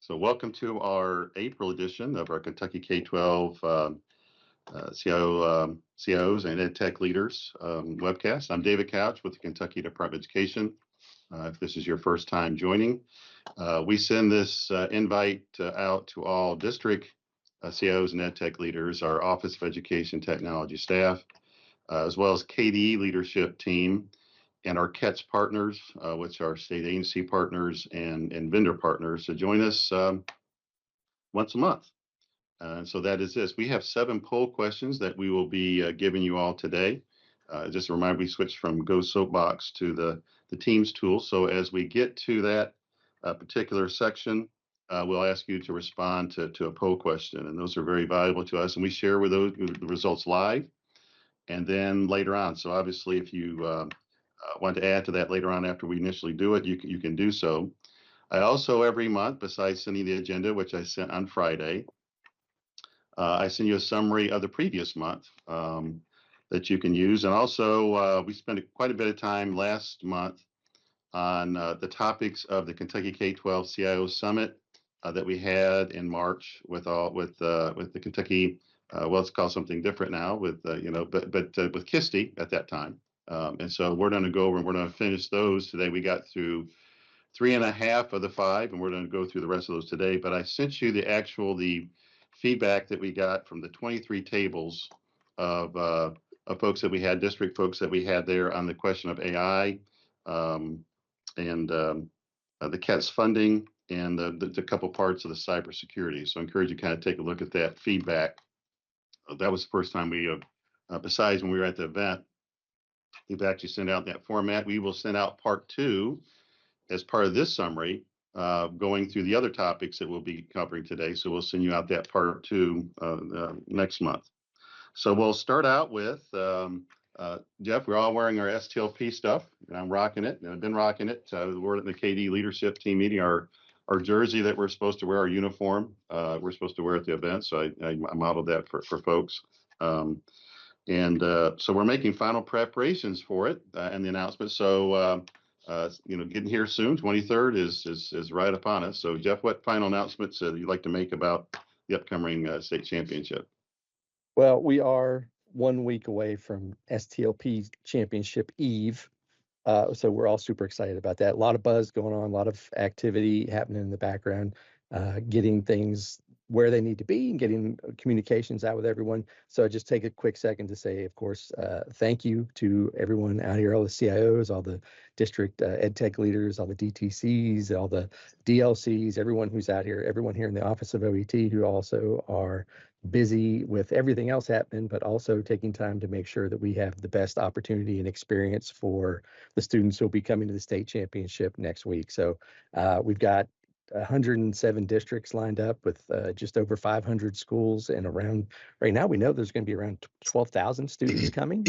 So welcome to our April edition of our Kentucky K-12 CIOs and EdTech leaders webcast. I'm David Couch with the Kentucky Department of Education. If this is your first time joining, we send this invite out to all district CIOs and EdTech leaders, our Office of Education Technology staff, as well as KDE leadership team, and our CATS partners, which are state agency partners and vendor partners, to join us once a month. So that is this. We have 7 poll questions that we will be giving you all today. Just a reminder, we switched from Go Soapbox to the Teams tool. So as we get to that particular section, we'll ask you to respond to a poll question. And those are very valuable to us. And we share with those the results live and then later on. So obviously, if you want to add to that later on after we initially do it, you can do so. I also, every month, besides sending the agenda, which I sent on Friday, I send you a summary of the previous month that you can use. And also, we spent quite a bit of time last month on the topics of the Kentucky K-12 CIO Summit that we had in March with the Kentucky, well, it's called something different now with with KISTE at that time. And so we're going to go over and we're going to finish those today. We got through 3.5 of the 5, and we're going to go through the rest of those today. But I sent you the feedback that we got from the 23 tables of folks that we had, district folks that we had there on the question of AI and the CATS funding and the couple parts of the cybersecurity. So I encourage you to kind of take a look at that feedback. That was the first time we, besides when we were at the event, we've actually sent out that format. We will send out part 2 as part of this summary, going through the other topics that we'll be covering today. So we'll send you out that part 2 next month. So we'll start out with, Jeff, we're all wearing our STLP stuff, and I'm rocking it, and I've been rocking it. We're at the KD leadership team meeting, our jersey that we're supposed to wear, our uniform, we're supposed to wear at the event. So I modeled that for folks. So we're making final preparations for it and the announcement. So, getting here soon, 23rd is right upon us. So, Jeff, what final announcements you'd like to make about the upcoming state championship? Well, we are 1 week away from STLP Championship Eve. So we're all super excited about that. A lot of buzz going on, a lot of activity happening in the background, getting things where they need to be and getting communications out with everyone. So I just take a quick second to say, of course, thank you to everyone out here, all the CIOs, all the district EdTech leaders, all the DTCs, all the DLCs, everyone who's out here, everyone here in the Office of OET who also are busy with everything else happening, but also taking time to make sure that we have the best opportunity and experience for the students who will be coming to the state championship next week. So we've got 107 districts lined up with just over 500 schools, and around right now we know there's going to be around 12,000 students coming.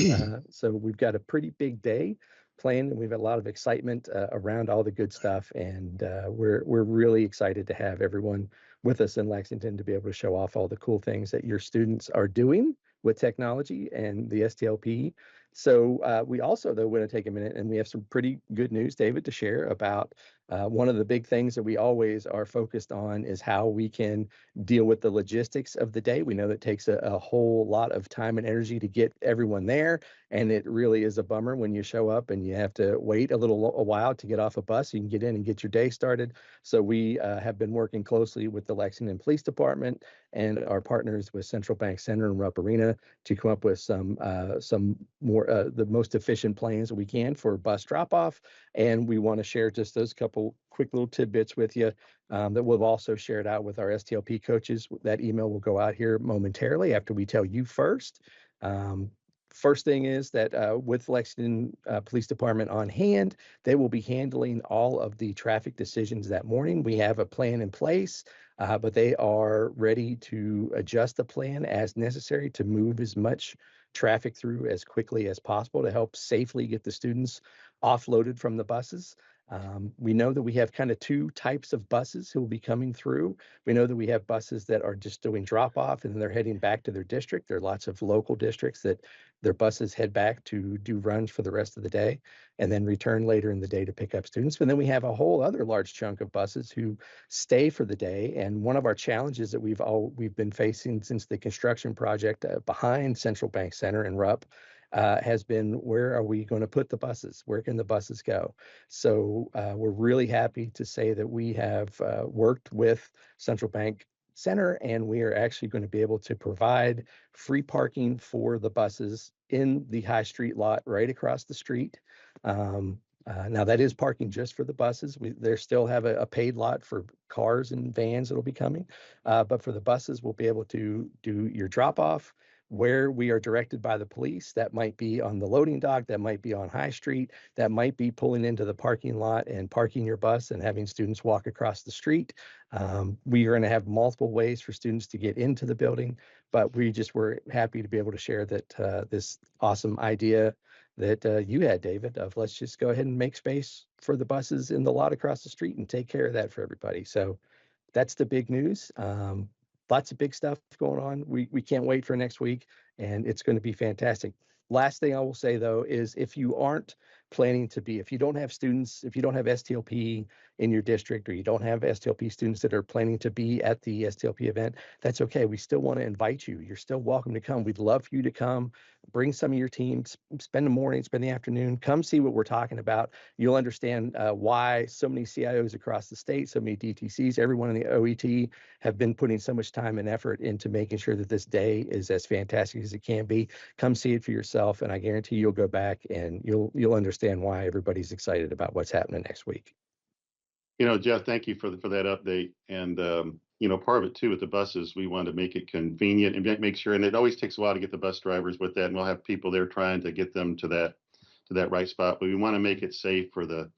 So we've got a pretty big day planned, and we've got a lot of excitement around all the good stuff, and we're really excited to have everyone with us in Lexington to be able to show off all the cool things that your students are doing with technology and the STLP. So we also, though, want to take a minute, and we have some pretty good news, David, to share about one of the big things that we always are focused on is how we can deal with the logistics of the day. We know that takes a whole lot of time and energy to get everyone there, and it really is a bummer when you show up and you have to wait a while to get off a bus. You can get in and get your day started. So we have been working closely with the Lexington Police Department and our partners with Central Bank Center and Rupp Arena to come up with some more the most efficient plans that we can for bus drop-off. And we want to share just those couple quick little tidbits with you that we'll also share it out with our STLP coaches. That email will go out here momentarily after we tell you first. First thing is that with Lexington Police Department on hand, they will be handling all of the traffic decisions that morning. We have a plan in place, but they are ready to adjust the plan as necessary to move as much traffic through as quickly as possible to help safely get the students offloaded from the buses. We know that we have kind of two types of buses who will be coming through. We know that we have buses that are just doing drop off and then they're heading back to their district. There are lots of local districts that their buses head back to do runs for the rest of the day and then return later in the day to pick up students. But then we have a whole other large chunk of buses who stay for the day. And one of our challenges that we've been facing since the construction project behind Central Bank Center in Rupp has been, where are we going to put the buses? Where can the buses go? So we're really happy to say that we have worked with Central Bank Center, and we are actually going to be able to provide free parking for the buses in the High Street lot right across the street. Now that is parking just for the buses. They still have a paid lot for cars and vans that'll be coming, but for the buses, we'll be able to do your drop off where we are directed by the police. That might be on the loading dock, that might be on High Street, that might be pulling into the parking lot and parking your bus and having students walk across the street. We are going to have multiple ways for students to get into the building, but we just were happy to be able to share that this awesome idea that you had, David, of let's just go ahead and make space for the buses in the lot across the street and take care of that for everybody. So that's the big news. Lots of big stuff going on. We can't wait for next week, and it's going to be fantastic. Last thing I will say, though, is if you aren't planning to be, if you don't have students, if you don't have STLP in your district, or you don't have STLP students that are planning to be at the STLP event, that's okay. We still want to invite you. You're still welcome to come. We'd love for you to come. Bring some of your team, spend the morning, spend the afternoon, come see what we're talking about. You'll understand why so many CIOs across the state, so many DTCs, everyone in the OET have been putting so much time and effort into making sure that this day is as fantastic as it can be. Come see it for yourself, and I guarantee you'll go back and you'll understand why everybody's excited about what's happening next week. Jeff, thank you for that update. And part of it too with the buses, we want to make it convenient and make sure. And it always takes a while to get the bus drivers with that, and we'll have people there trying to get them to that right spot. But we want to make it safe for the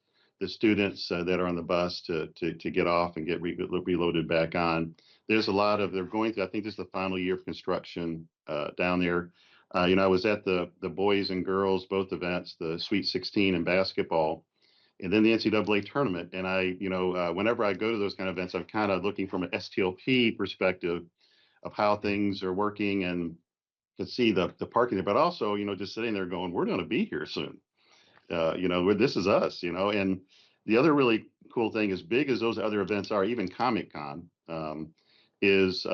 students that are on the bus to get off and get reloaded back on. There's a lot of they're going through. I think this is the final year of construction down there. I was at the boys and girls both events, the Sweet 16 and basketball, and then the NCAA tournament. And whenever I go to those kind of events, I'm kind of looking from an STLP perspective of how things are working and to see the parking there, but also, just sitting there going, we're going to be here soon. This is us, and the other really cool thing, as big as those other events are, even Comic-Con, is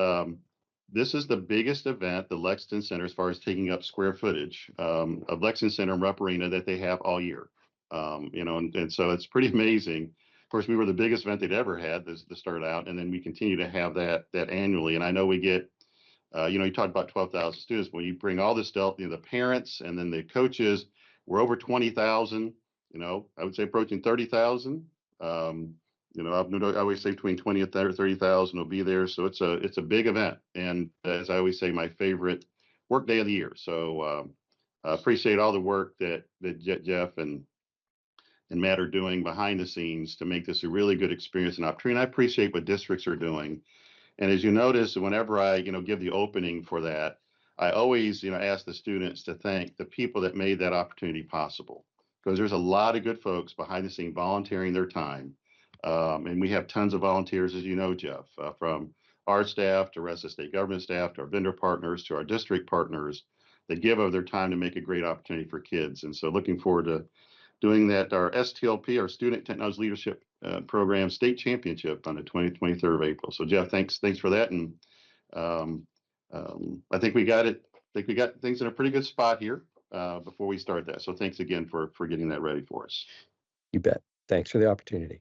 this is the biggest event, the Lexington Center, as far as taking up square footage of Lexington Center and Rupp Arena that they have all year. And so it's pretty amazing. Of course, we were the biggest event they'd ever had to start out, and then we continue to have that annually. And I know we get, you talked about 12,000 students. When you bring all this stuff, the parents and then the coaches, we're over 20,000. I would say approaching 30,000. I always say between 20 and 30,000 will be there. So it's a big event, and as I always say, my favorite work day of the year. So appreciate all the work that Jeff and Matt are doing behind the scenes to make this a really good experience and opportunity. And I appreciate what districts are doing. And as you notice, whenever I, give the opening for that, I always, ask the students to thank the people that made that opportunity possible, because there's a lot of good folks behind the scene volunteering their time. And we have tons of volunteers, as you know, Jeff, from our staff to rest of state government staff, to our vendor partners, to our district partners, that give of their time to make a great opportunity for kids. And so looking forward to doing that, our STLP, our Student Technology Leadership Program State Championship on the 23rd of April. So Jeff, thanks for that. And I think we got it. I think we got things in a pretty good spot here before we start that. So thanks again for getting that ready for us. You bet. Thanks for the opportunity.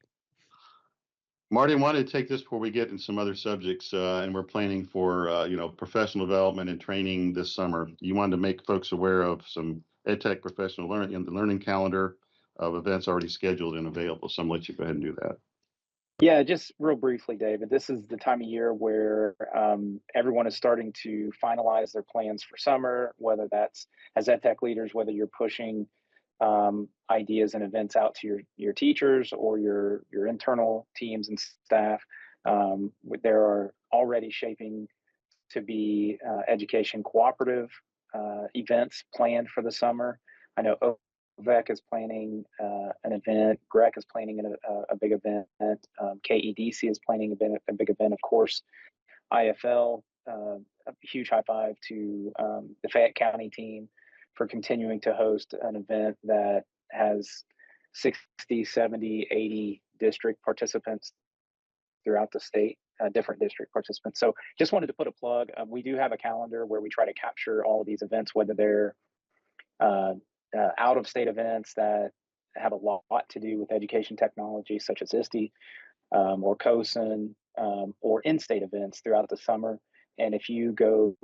Marty, I wanted to take this before we get into some other subjects, and we're planning for professional development and training this summer. You wanted to make folks aware of some EdTech professional learning and the learning calendar of events already scheduled and available. So I'm going to let you go ahead and do that. Yeah, just real briefly, David, this is the time of year where everyone is starting to finalize their plans for summer, whether that's as EdTech leaders, whether you're pushing ideas and events out to your teachers or your internal teams and staff. There are already shaping to be education cooperative events planned for the summer. I know VEC is planning an event. GREC is planning a big event. KEDC is planning a big event. Of course, IFL, a huge high five to the Fayette County team for continuing to host an event that has 60, 70, 80 district participants throughout the state, different district participants. So just wanted to put a plug. We do have a calendar where we try to capture all of these events, whether they're out of state events that have a lot to do with education technology, such as ISTE or COSN, or in-state events throughout the summer. And if you go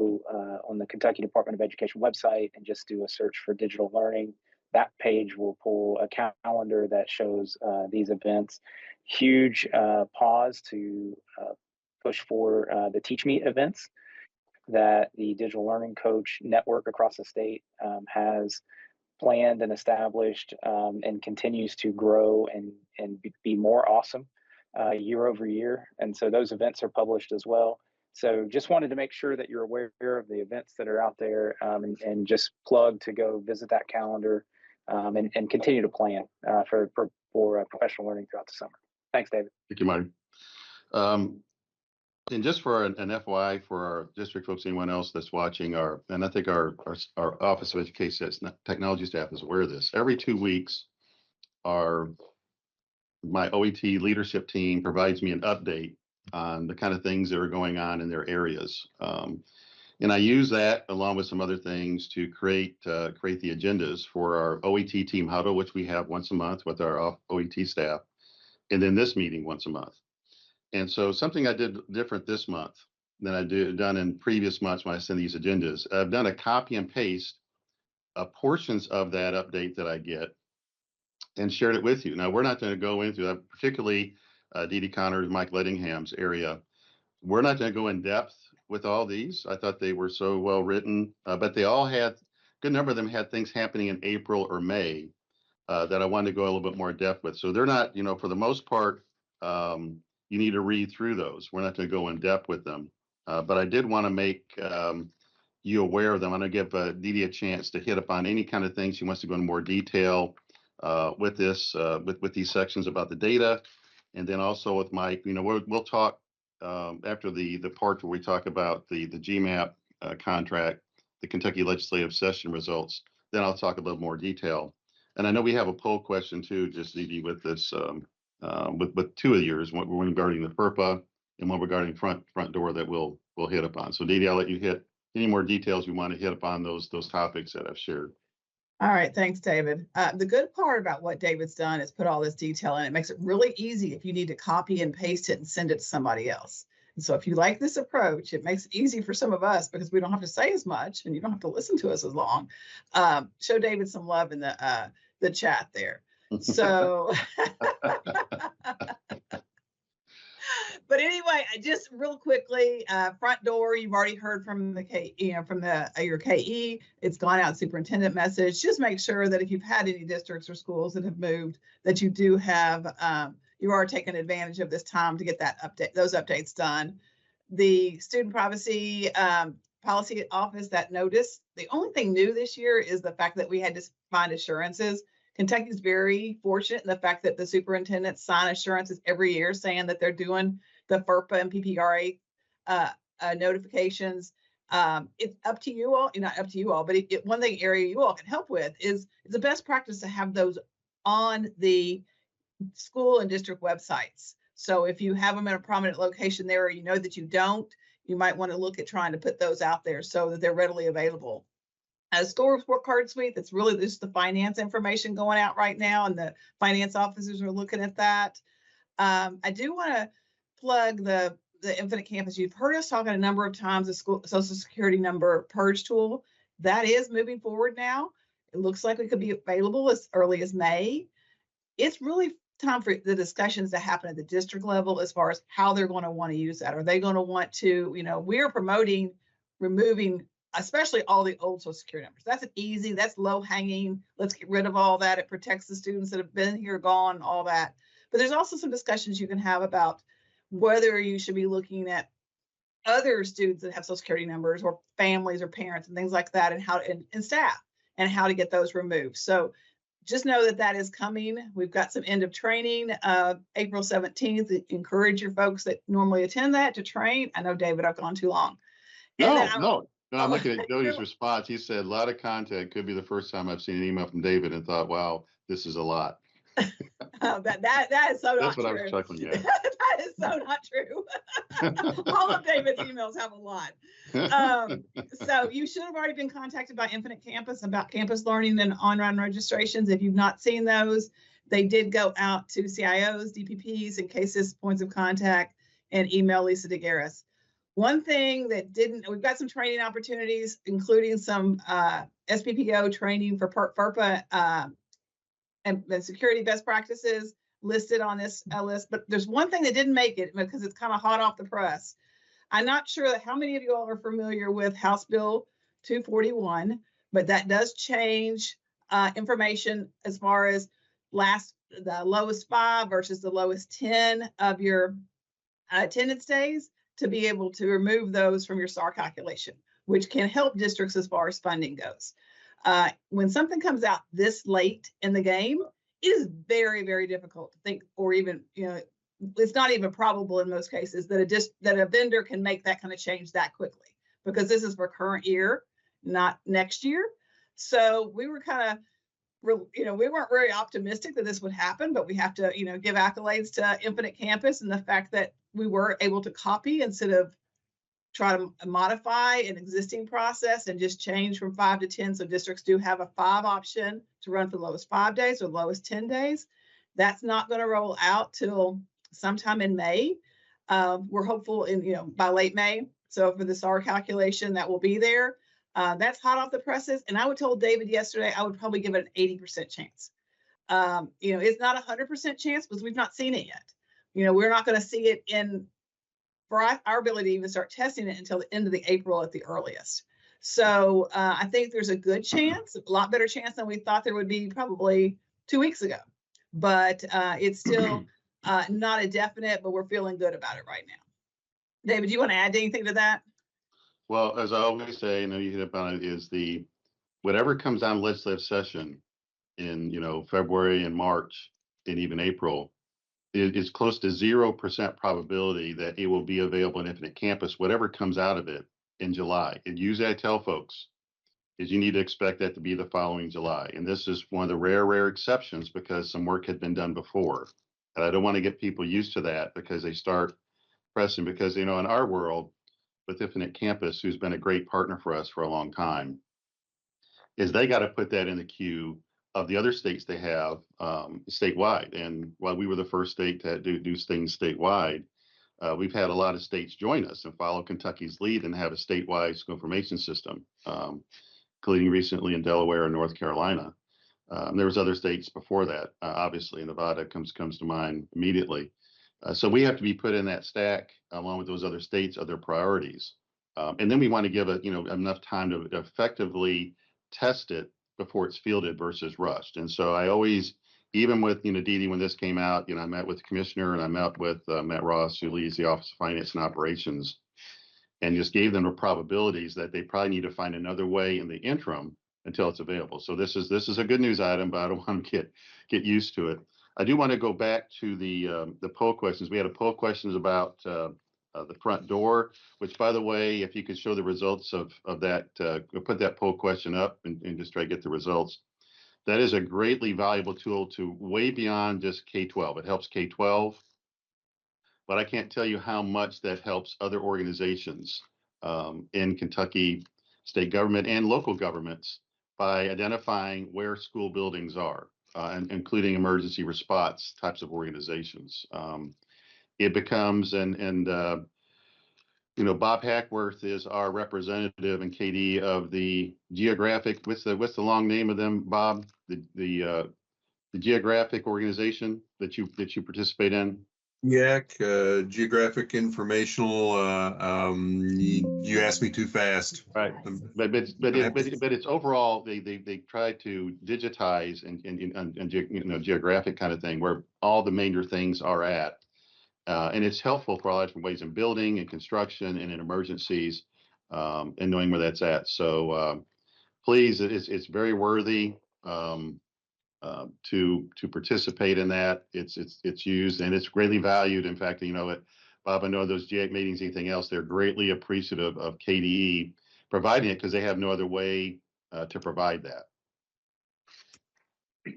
on the Kentucky Department of Education website and just do a search for digital learning, that page will pull a calendar that shows these events. Huge pause to push for the Teach Me events that the Digital Learning Coach Network across the state has planned and established, and continues to grow and be more awesome year over year. And so those events are published as well. So just wanted to make sure that you're aware of the events that are out there, and just plug to go visit that calendar, and continue to plan for professional learning throughout the summer. Thanks, David. Thank you, Marty. And just for an FYI for our district folks, anyone else that's watching, and I think our Office of Education Technology staff is aware of this. Every 2 weeks, my OET leadership team provides me an update on the kind of things that are going on in their areas. And I use that along with some other things to create the agendas for our OET team huddle, which we have once a month with our OET staff, and then this meeting once a month. And so something I did different this month than I done in previous months when I send these agendas, I've done a copy and paste portions of that update that I get and shared it with you. Now, we're not going to go into that, particularly Dee Dee Connors, Mike Lettingham's area. We're not going to go in depth with all these. I thought they were so well written, but they all had, a good number of them had things happening in April or May that I wanted to go a little bit more in depth with. So they're not, for the most part, you need to read through those. We're not going to go in depth with them. But I did want to make you aware of them. I'm going to give Dee Dee a chance to hit upon any kind of things she wants to go into more detail with this, with these sections about the data. And then also with Mike, we'll talk after the part where we talk about the GMAP contract, the Kentucky legislative session results. Then I'll talk a little more detail. And I know we have a poll question too, just Dee Dee, with this, with two of yours, one regarding the FERPA and one regarding front door that we'll hit upon. So Dee Dee, I'll let you hit any more details you want to hit upon those topics that I've shared. All right, thanks, David. The good part about what David's done is put all this detail in. It makes it really easy if you need to copy and paste it and send it to somebody else. And so if you like this approach, it makes it easy for some of us because we don't have to say as much and you don't have to listen to us as long. Show David some love in the chat there. So, but anyway, just real quickly, front door, you've already heard from the your KE, it's gone out superintendent message. Just make sure that if you've had any districts or schools that have moved, that you do have, you are taking advantage of this time to get those updates done. The student privacy policy office, that notice, the only thing new this year is the fact that we had to find assurances. Kentucky is very fortunate in the fact that the superintendents sign assurances every year saying that they're doing the FERPA and PPRA notifications. It's up to you all, not up to you all, but one thing area you all can help with is it's a best practice to have those on the school and district websites. So if you have them in a prominent location there, or you know that you don't, you might want to look at trying to put those out there so that they're readily available. Score report card suite, that's really just the finance information going out right now, and the finance officers are looking at that. I do want to plug the Infinite Campus. You've heard us talking a number of times, the school social security number purge tool. That is moving forward now. It looks like it could be available as early as May. It's really time for the discussions to happen at the district level as far as how they're going to want to use that. Are they going to want to, we're promoting removing especially all the old social security numbers. That's easy, that's low hanging. Let's get rid of all that. It protects the students that have been here, gone, all that. But there's also some discussions you can have about whether you should be looking at other students that have social security numbers, or families or parents and things like that, and how and staff, and how to get those removed. So just know that that is coming. We've got some end of training, April 17th. Encourage your folks that normally attend that to train. I know, David, I've gone too long. And then No, I'm looking at Jody's response. He said, a lot of content. Could be the first time I've seen an email from David and thought, wow, this is a lot. that is so That's not what true. I was chuckling at. That is so not true. All of David's emails have a lot. So you should have already been contacted by Infinite Campus about campus learning and online registrations. If you've not seen those, they did go out to CIOs, DPPs, and cases, points of contact, and email Lisa DeGaris. One thing that we've got some training opportunities, including some SPPO training for FERPA and security best practices listed on this list. But there's one thing that didn't make it because it's kind of hot off the press. I'm not sure how many of you all are familiar with House Bill 241, but that does change information as far as the lowest 5 versus the lowest 10 of your attendance days to be able to remove those from your SAR calculation, which can help districts as far as funding goes. When something comes out this late in the game, it is very, very difficult to think, or even, it's not even probable in most cases that a vendor can make that kind of change that quickly, because this is for current year, not next year. So we were kind of, we weren't very optimistic that this would happen, but we have to, give accolades to Infinite Campus and the fact that we were able to copy instead of try to modify an existing process and just change from 5 to 10. So districts do have a 5 option to run for the lowest 5 days or the lowest 10 days. That's not going to roll out till sometime in May. We're hopeful by late May. So for the SAR calculation, that will be there. That's hot off the presses. And I would told David yesterday, I would probably give it an 80% chance. It's not a 100% chance because we've not seen it yet. We're not going to see it for our ability to even start testing it until the end of the April at the earliest. So I think there's a good chance, a lot better chance than we thought there would be probably 2 weeks ago. But it's still not a definite, but we're feeling good about it right now. David, do you want to add anything to that? Well, as I always say, you hit upon it, is whatever comes on legislative session in, February and March and even April, it's close to 0% probability that it will be available in Infinite Campus, whatever comes out of it in July. And usually I tell folks is you need to expect that to be the following July. And this is one of the rare exceptions because some work had been done before. And I don't want to get people used to that because they start pressing, because, in our world with Infinite Campus, who's been a great partner for us for a long time, is they got to put that in the queue of the other states they have statewide. And while we were the first state to do things statewide, we've had a lot of states join us and follow Kentucky's lead and have a statewide school information system, including recently in Delaware and North Carolina. There was other states before that, obviously. Nevada comes to mind immediately. So we have to be put in that stack along with those other states, other priorities. And then we want to give it, enough time to effectively test it before it's fielded versus rushed. And so I always, even with, Dee Dee, when this came out, I met with the commissioner and I met with Matt Ross, who leads the Office of Finance and Operations, and just gave them the probabilities that they probably need to find another way in the interim until it's available. So this is a good news item, but I don't want to get used to it. I do want to go back to the poll questions. We had a poll questions about the front door, which, by the way, if you could show the results of that, put that poll question up and just try to get the results. That is a greatly valuable tool to way beyond just K-12. It helps K-12, but I can't tell you how much that helps other organizations in Kentucky, state government and local governments, by identifying where school buildings are, and including emergency response types of organizations. It becomes, Bob Hackworth is our representative in KD of the geographic. What's the long name of them, Bob? The geographic organization that you participate in. Geographic Informational. You asked me too fast. Right, but it's overall they try to digitize and geographic kind of thing where all the major things are at, and it's helpful for a lot of different ways in building and construction and in emergencies, and knowing where that's at. So please, it's very worthy. to participate in that. It's used and it's greatly valued. In fact, you know what, Bob, I know those GIAC meetings, anything else, they're greatly appreciative of KDE providing it because they have no other way to provide that.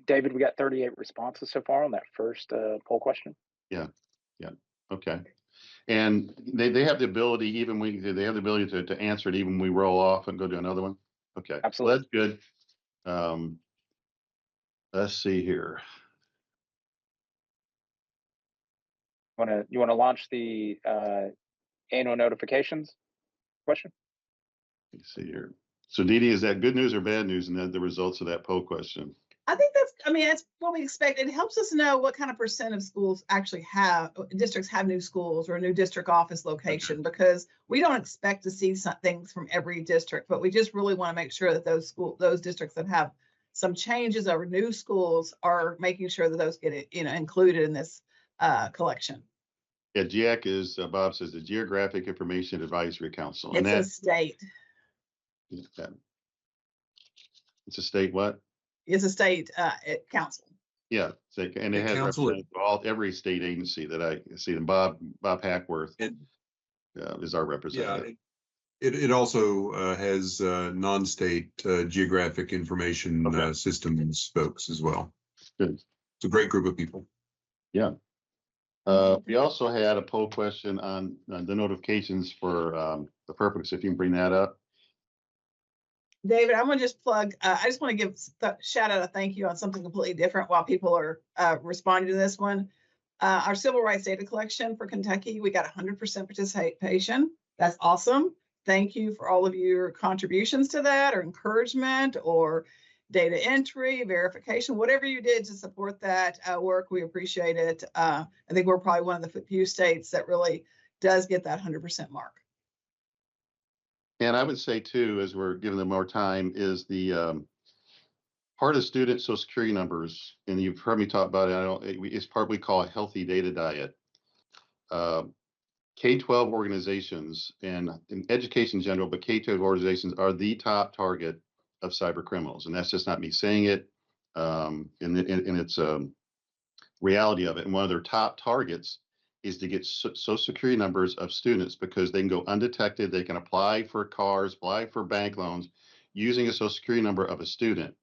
David, we got 38 responses so far on that first poll question. Yeah. Okay. And they have the ability, even they have the ability to answer it even when we roll off and go to another one. Okay. Absolutely. Well, that's good. Let's see here. You want to launch the annual notifications question? Let's see here. So Dee Dee, is that good news or bad news? And the results of that poll question. I think that's what we expect. It helps us know what kind of percent of schools actually districts have new schools or a new district office location, because we don't expect to see some things from every district, but we just really want to make sure that those districts that have some changes or new schools are making sure that those get included in this collection. Yeah, GIAC is, Bob says, the Geographic Information Advisory Council. It's a state. It's a state what? It's a state council. Yeah, and it has representatives every state agency that I see. And Bob Hackworth is our representative. Yeah, it also has non-state geographic information systems folks as well. Good. It's a great group of people. Yeah. We also had a poll question on the notifications for the purpose. If you can bring that up. David, I'm going to just plug, I just want to give shout out a thank you on something completely different while people are responding to this one. Our civil rights data collection for Kentucky, we got 100% participation. That's awesome. Thank you for all of your contributions to that, or encouragement, or data entry, verification, whatever you did to support that work. We appreciate it. I think we're probably one of the few states that really does get that 100% mark. And I would say too, as we're giving them more time, is the part of student Social Security numbers, and you've heard me talk about it. It's part we call a healthy data diet. K-12 organizations and in education in general, but K-12 organizations are the top target of cyber criminals, and that's just not me saying it. And it's reality of it. And one of their top targets is to get Social Security numbers of students, because they can go undetected. They can apply for cars, apply for bank loans using a Social Security number of a student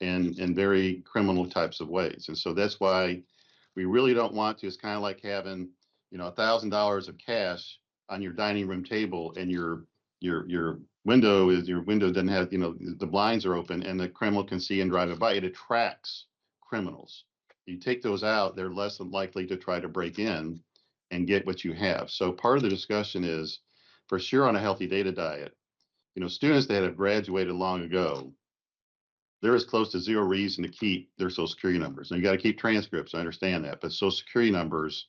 in very criminal types of ways. And so that's why we really don't want to. It's kind of like having, $1,000 of cash on your dining room table, and your window doesn't have, the blinds are open and the criminal can see and drive it by. It attracts criminals. You take those out, they're less than likely to try to break in and get what you have. So part of the discussion is, for sure, on a healthy data diet, students that have graduated long ago, there is close to zero reason to keep their Social Security numbers. Now, you got to keep transcripts, I understand that, but Social Security numbers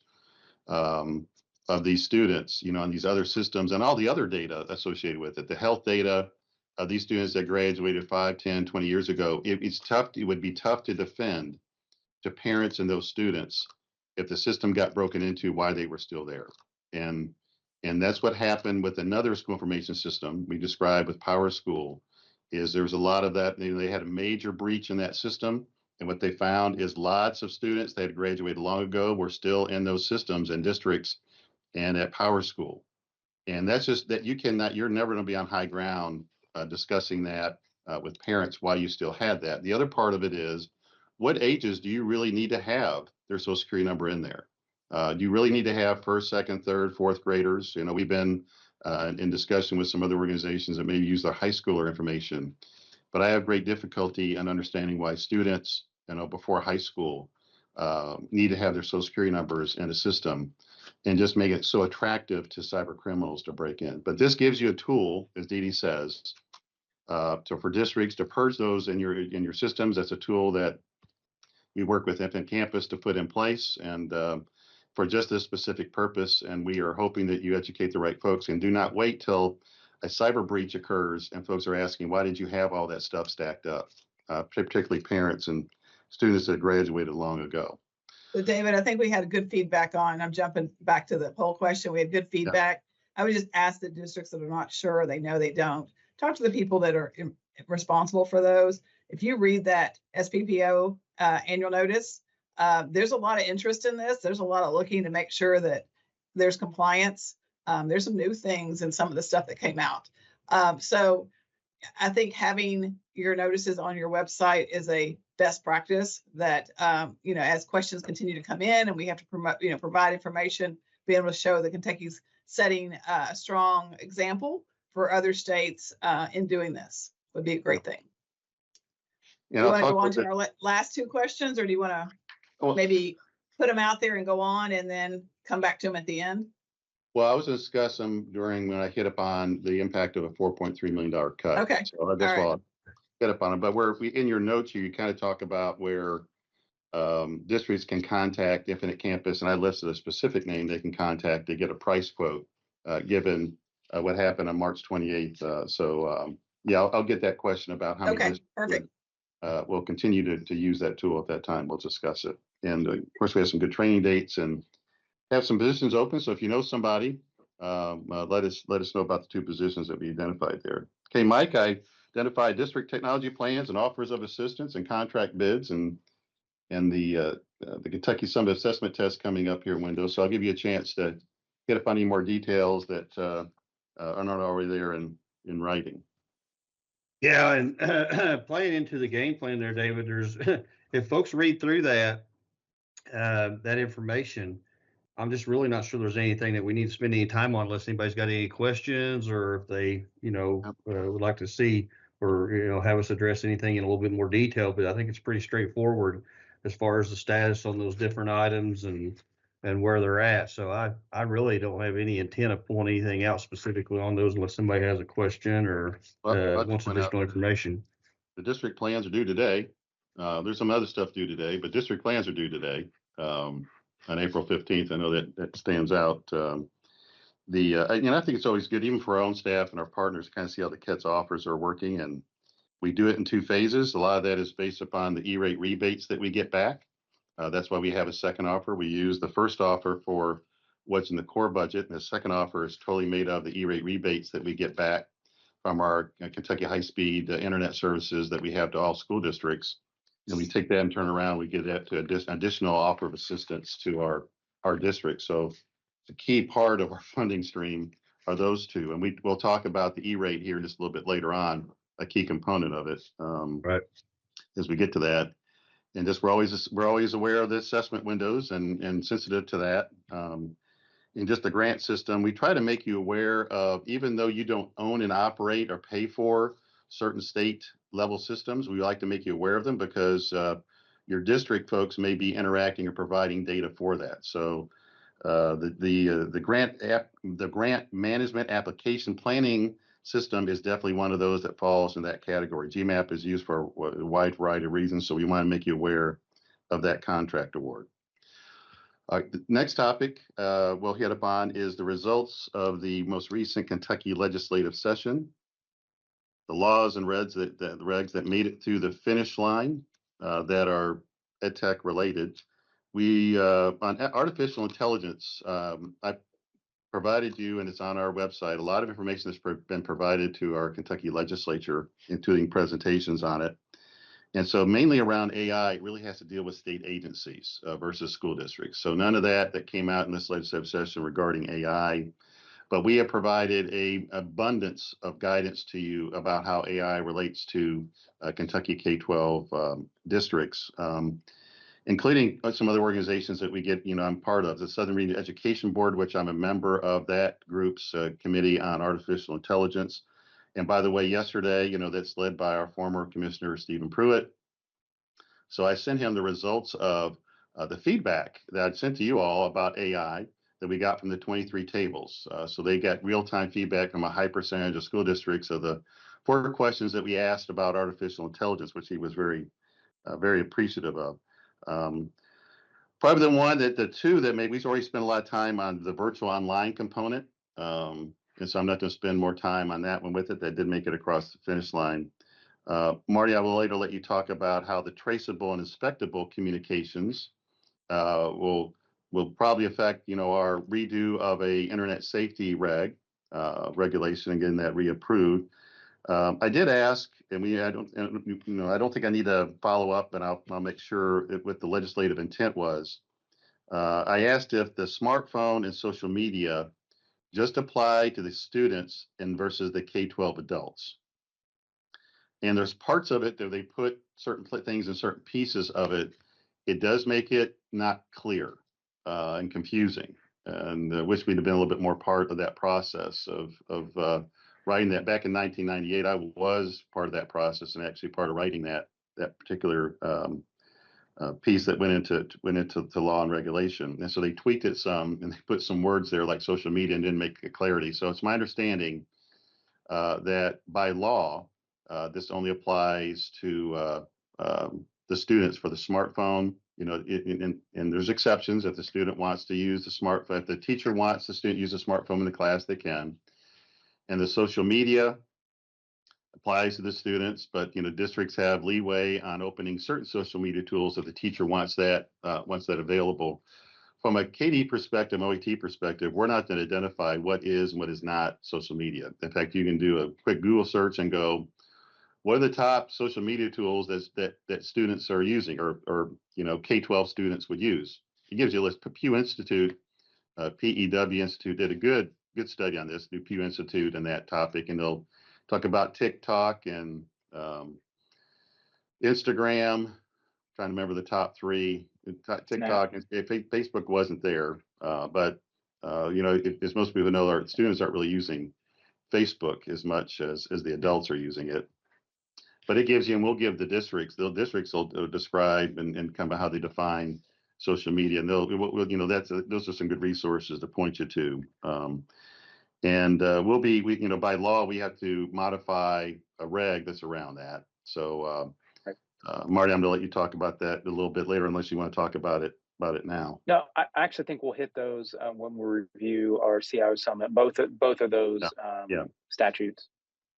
of these students, on these other systems, and all the other data associated with it, the health data of these students that graduated 5, 10, 20 years ago, it's tough. It would be tough to defend to parents and those students if the system got broken into, why they were still there. And that's what happened with another school information system we described with Power School. Is there was a lot of that. They had a major breach in that system, and what they found is lots of students that had graduated long ago were still in those systems and districts and at Power School. And that's just that you're never going to be on high ground discussing that with parents why you still had that. The other part of it is, what ages do you really need to have their Social Security number in there? Do you really need to have first, second, third, fourth graders? We've been in discussion with some other organizations that maybe use their high schooler information, but I have great difficulty in understanding why students, before high school, need to have their Social Security numbers in a system, and just make it so attractive to cyber criminals to break in. But this gives you a tool, as Dee Dee says, for districts to purge those in your systems. That's a tool that we work with Infant Campus to put in place, and for just this specific purpose. And we are hoping that you educate the right folks, and do not wait till a cyber breach occurs and folks are asking, why did you have all that stuff stacked up? Particularly parents and students that graduated long ago. So David, I think we had good feedback on, I'm jumping back to the poll question. We had good feedback. Yeah. I would just ask the districts that are not sure, they know they don't, talk to the people that are responsible for those. if you read that SPPO annual notice, there's a lot of interest in this. There's a lot of looking to make sure that there's compliance. There's some new things in some of the stuff that came out. So I think having your notices on your website is a best practice that, as questions continue to come in and we have to promote, provide information, be able to show that Kentucky's setting a strong example for other states in doing this would be a great thing. Yeah, Do you want to go on to our last two questions, or do you want to maybe put them out there and go on and then come back to them at the end? Well, I was going to discuss them during when I hit upon the impact of a $4.3 million cut. Okay. So that's why I'll hit upon it. But in your notes here, you kind of talk about where districts can contact Infinite Campus, and I listed a specific name they can contact to get a price quote, given what happened on March 28th. Yeah, I'll get that question about how many districts perfect. We'll continue to use that tool at that time. We'll discuss it. And of course, we have some good training dates and have some positions open. So if you know somebody, let us know about the two positions that we identified there. Okay, Mike, I identified district technology plans and offers of assistance and contract bids and the Kentucky Summit Assessment Test coming up here in Windows. So I'll give you a chance to get up on any more details that are not already there in writing. Yeah, and playing into the game plan there, David, there's if folks read through that information, I'm just really not sure there's anything that we need to spend any time on unless anybody's got any questions or if they, would like to see or, have us address anything in a little bit more detail. But I think it's pretty straightforward as far as the status on those different items and where they're at. So I really don't have any intent of pulling anything out specifically on those unless somebody has a question or wants additional information. The district plans are due today. There's some other stuff due today, but district plans are due today on April 15th. I know that stands out. I think it's always good, even for our own staff and our partners, to kind of see how the KETS offers are working. And we do it in two phases. A lot of that is based upon the E-rate rebates that we get back. That's why we have a second offer. We use the first offer for what's in the core budget, and the second offer is totally made of the E-rate rebates that we get back from our Kentucky high-speed internet services that we have to all school districts. And we take that and turn around, we give that to an additional offer of assistance to our district. So the key part of our funding stream are those two. And we'll talk about the E-rate here just a little bit later on, a key component of it. Right. As we get to that. And just we're always aware of the assessment windows and sensitive to that. In just the grant system, we try to make you aware of, even though you don't own and operate or pay for certain state level systems, we like to make you aware of them because your district folks may be interacting or providing data for that. So the grant management application planning system is definitely one of those that falls in that category. GMAP is used for a wide variety of reasons, so we want to make you aware of that contract award. All right, the next topic we'll hit upon is the results of the most recent Kentucky legislative session. The laws and regs that made it through the finish line that are EdTech related. We on artificial intelligence, I provided you, and it's on our website, a lot of information that's been provided to our Kentucky legislature, including presentations on it. And so mainly around AI, it really has to deal with state agencies versus school districts. So none of that came out in this legislative session regarding AI, but we have provided an abundance of guidance to you about how AI relates to Kentucky K-12 districts. Including some other organizations that we get, I'm part of, the Southern Region Education Board, which I'm a member of that group's committee on artificial intelligence. And by the way, yesterday, that's led by our former commissioner, Stephen Pruitt. So I sent him the results of the feedback that I'd sent to you all about AI that we got from the 23 tables. So they got real-time feedback from a high percentage of school districts of the 4 questions that we asked about artificial intelligence, which he was very, very appreciative of. Probably the two that maybe we've already spent a lot of time on the virtual online component. And so I'm not going to spend more time on that one with it. That did make it across the finish line. Marty, I will later let you talk about how the traceable and inspectable communications will probably affect, our redo of a internet safety regulation and getting that reapproved. I did ask, and I don't think I need to follow up, and I'll make sure what the legislative intent was. I asked if the smartphone and social media just apply to the students and versus the K-12 adults. And there's parts of it that they put certain things in certain pieces of it. It does make it not clear and confusing. And I wish we'd have been a little bit more part of that process of writing that. Back in 1998, I was part of that process and actually part of writing that particular piece that went into law and regulation. And so they tweaked it some, and they put some words there like social media and didn't make it clarity. So it's my understanding that by law, this only applies to the students for the smartphone. And there's exceptions. If the student wants to use the smartphone, if the teacher wants the student to use a smartphone in the class, they can. And the social media applies to the students, but districts have leeway on opening certain social media tools if the teacher wants that available. From a KD perspective, OET perspective, we're not going to identify what is and what is not social media. In fact, you can do a quick Google search and go, what are the top social media tools that students are using, or K-12 students would use? It gives you a list. Pew Institute, PEW Institute did a good study on this. New Pew Institute and that topic, and they'll talk about TikTok and Instagram. Trying to remember the top three. TikTok and Facebook wasn't there, but as most people know, our students aren't really using Facebook as much as the adults are using it. But it gives you, and we'll give the districts will describe and come by how they define social media, and those are some good resources to point you to. By law, we have to modify a reg that's around that. So, Marty, I'm going to let you talk about that a little bit later, unless you want to talk about it now. No, I actually think we'll hit those when we review our CIO summit. Both of those statutes.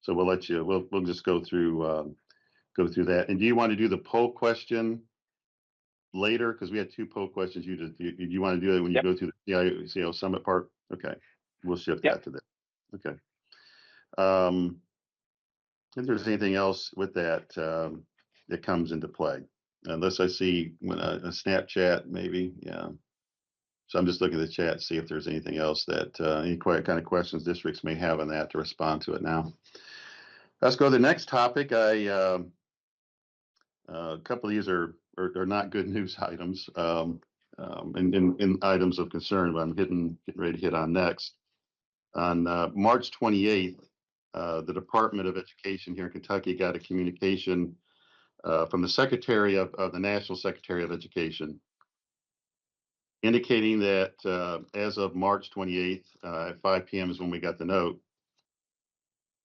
So we'll let you. We'll just go through that. And do you want to do the poll question later? Because we had two poll questions. You want to do it when you go through the CIO summit part? Okay, we'll shift that to that. Okay. If there's anything else with that that comes into play, unless I see a Snapchat maybe, yeah. So I'm just looking at the chat, see if there's anything else that any kind of questions districts may have on that to respond to it now. Let's go to the next topic. A couple of these are not good news items and items of concern, but I'm getting ready to hit on next. On March 28th, the Department of Education here in Kentucky got a communication from the Secretary of the National Secretary of Education, indicating that as of March 28th at 5 p.m. is when we got the note,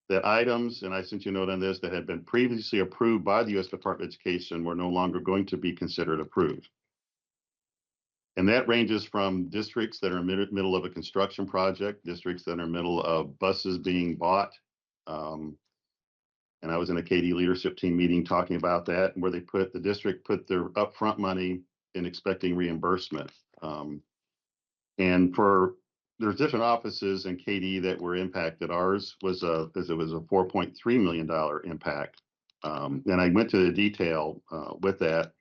that items, and I sent you a note on this, that had been previously approved by the U.S. Department of Education were no longer going to be considered approved. And that ranges from districts that are in the middle of a construction project, districts that are in the middle of buses being bought. And I was in a KD leadership team meeting talking about that, where the district put their upfront money in expecting reimbursement. And there's different offices in KD that were impacted. Ours was a $4.3 million impact. And I went to the detail with that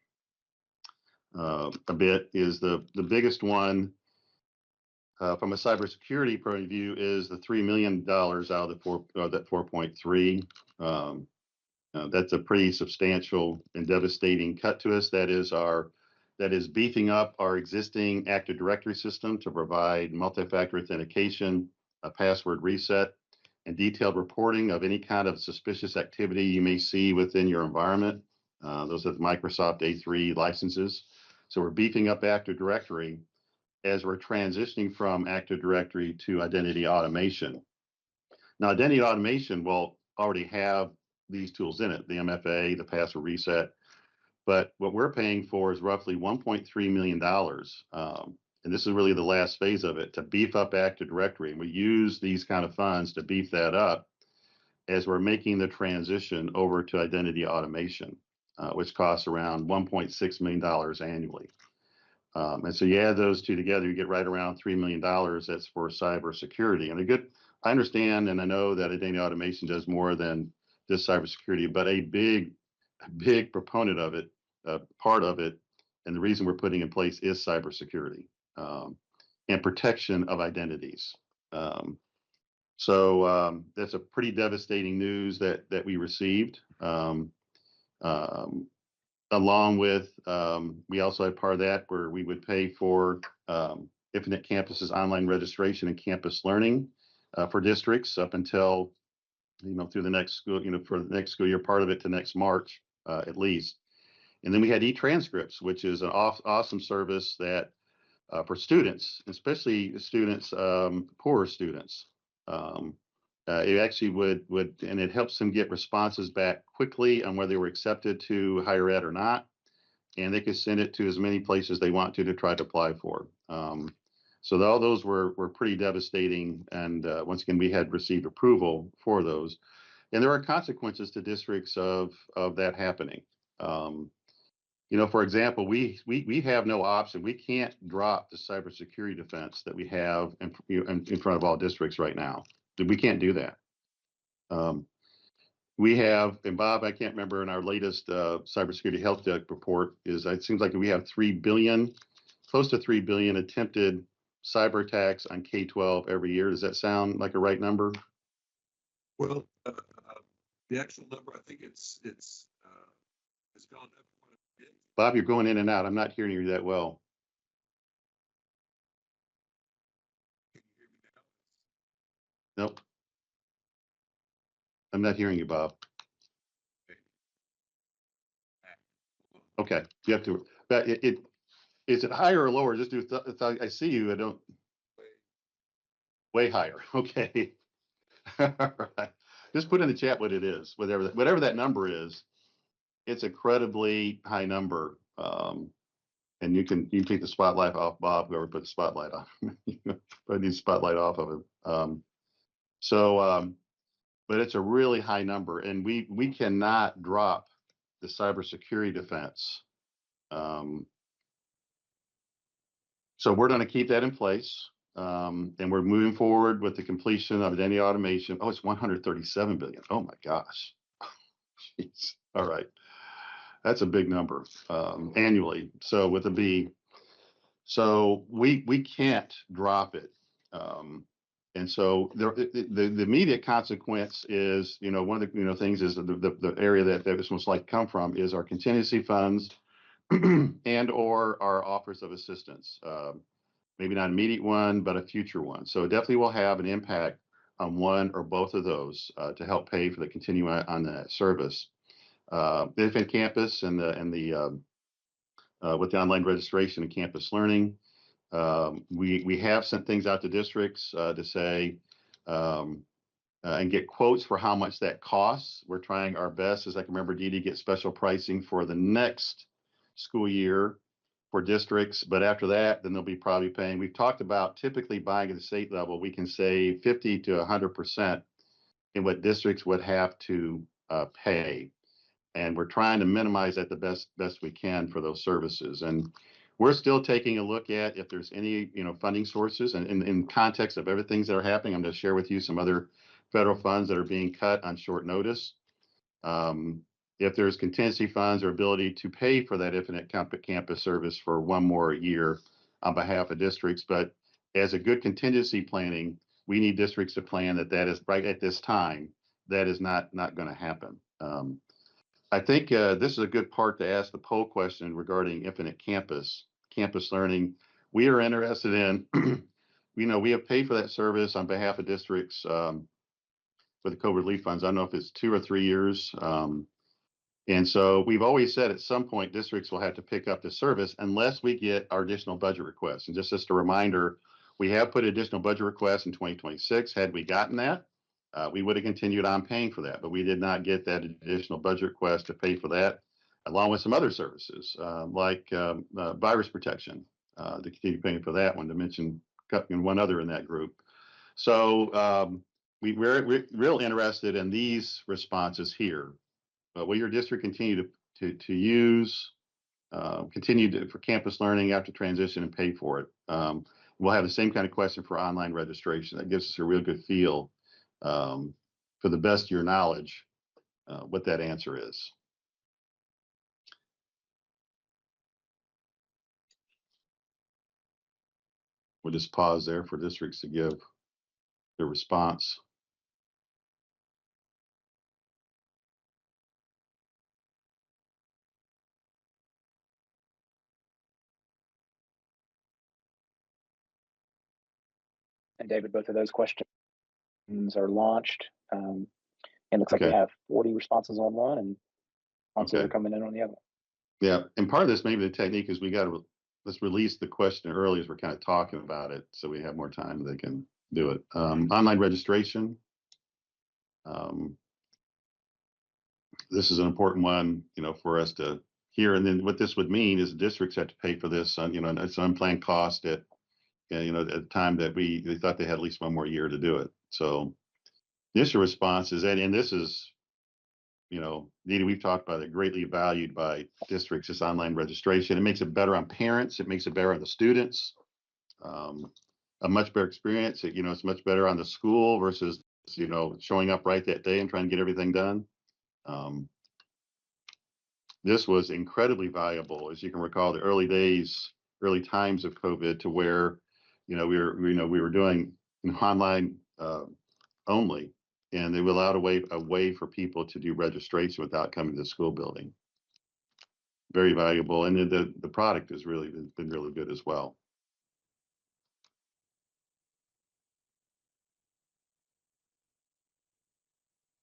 a bit. Is the biggest one from a cybersecurity point of view is the $3 million out of that 4.3. That's a pretty substantial and devastating cut to us. That is beefing up our existing Active Directory system to provide multi-factor authentication, a password reset, and detailed reporting of any kind of suspicious activity you may see within your environment. Those are the Microsoft A3 licenses. So we're beefing up Active Directory as we're transitioning from Active Directory to identity automation. Now, identity automation will already have these tools in it, the MFA, the password reset. But what we're paying for is roughly $1.3 million. And this is really the last phase of it, to beef up Active Directory. And we use these kind of funds to beef that up as we're making the transition over to identity automation, which costs around $1.6 million annually. And so you add those two together, you get right around $3 million. That's for cybersecurity. And I understand and I know that identity automation does more than this cybersecurity, but a big proponent of it, part of it, and the reason we're putting in place is cybersecurity and protection of identities. So that's a pretty devastating news that we received. Along with, we also had part of that where we would pay for Infinite Campus's online registration and campus learning for districts up until, through the next school, for the next school year, part of it to next March at least. And then we had e-transcripts, which is an awesome service that for students, especially students, poorer students. It actually would, and it helps them get responses back quickly on whether they were accepted to higher ed or not. And they could send it to as many places they want to try to apply for. So all those were pretty devastating. And once again, we had received approval for those. And there are consequences to districts of that happening. For example, we have no option. We can't drop the cybersecurity defense that we have in front of all districts right now. We can't do that. We have, and Bob, I can't remember in our latest cybersecurity health deck report it seems like we have 3 billion, close to 3 billion attempted cyber attacks on K-12 every year. Does that sound like a right number? Well, the actual number, I think it's gone up. Bob, you're going in and out. I'm not hearing you that well. Nope. I'm not hearing you, Bob. Okay, you have to. But is it higher or lower? Just do. I see you. I don't. Way higher. Okay. All right. Just put in the chat what it is. Whatever that number is, it's incredibly high number. And you can take the spotlight off Bob. Whoever put the spotlight on. Put the spotlight off of him. But it's a really high number, and we cannot drop the cybersecurity defense. So we're going to keep that in place, and we're moving forward with the completion of identity automation. Oh, it's 137 billion. Oh my gosh. Jeez. All right, that's a big number annually. So with a B, so we can't drop it. And so the immediate consequence is, one of the things is the area that this most likely come from is our contingency funds and or our offers of assistance. Maybe not an immediate one, but a future one. So it definitely will have an impact on one or both of those to help pay for the continuing on that service. Infinite Campus and the with the online registration and campus learning. We have sent things out to districts to say and get quotes for how much that costs. We're trying our best, as I can remember, Dee, to get special pricing for the next school year for districts. But after that, then they'll be probably paying. We've talked about typically buying at the state level, we can save 50 to 100% in what districts would have to pay. And we're trying to minimize that the best we can for those services. And we're still taking a look at if there's any funding sources. And in context of everything that are happening, I'm going to share with you some other federal funds that are being cut on short notice. If there's contingency funds or ability to pay for that Infinite Campus service for one more year on behalf of districts. But as a good contingency planning, we need districts to plan that is right at this time. That is not going to happen. I think this is a good part to ask the poll question regarding Infinite campus learning. We are interested in, we have paid for that service on behalf of districts with the COVID relief funds. I don't know if it's 2 or 3 years. And so we've always said at some point districts will have to pick up the service unless we get our additional budget requests. And just as a reminder, we have put additional budget requests in 2026. Had we gotten that, we would have continued on paying for that, but we did not get that additional budget request to pay for that, along with some other services like virus protection to continue paying for that one, to mention one other in that group. So we're real interested in these responses here. Will your district continue to use, for campus learning after transition and pay for it? We'll have the same kind of question for online registration. That gives us a real good feel, for the best of your knowledge, what that answer is. We'll just pause there for districts to give their response. And David, both of those questions are launched. It looks like we Okay. have 40 responses on one and answers Okay. are coming in on the other. Yeah, and part of this, maybe the technique is we got to let's release the question early as we're kind of talking about it, so we have more time they can do it. Online registration. This is an important one, for us to hear. And then what this would mean is districts have to pay for this on, it's an unplanned cost at, at the time that they thought they had at least one more year to do it. So initial response is that, and this is, Dita, we've talked about it, greatly valued by districts, this online registration. It makes it better on parents. It makes it better on the students. A much better experience. It's much better on the school versus, showing up right that day and trying to get everything done. This was incredibly valuable, as you can recall, the early times of COVID, to where, we were doing online only, and they allowed a way for people to do registration without coming to the school building. Very valuable, and the product has really been really good as well.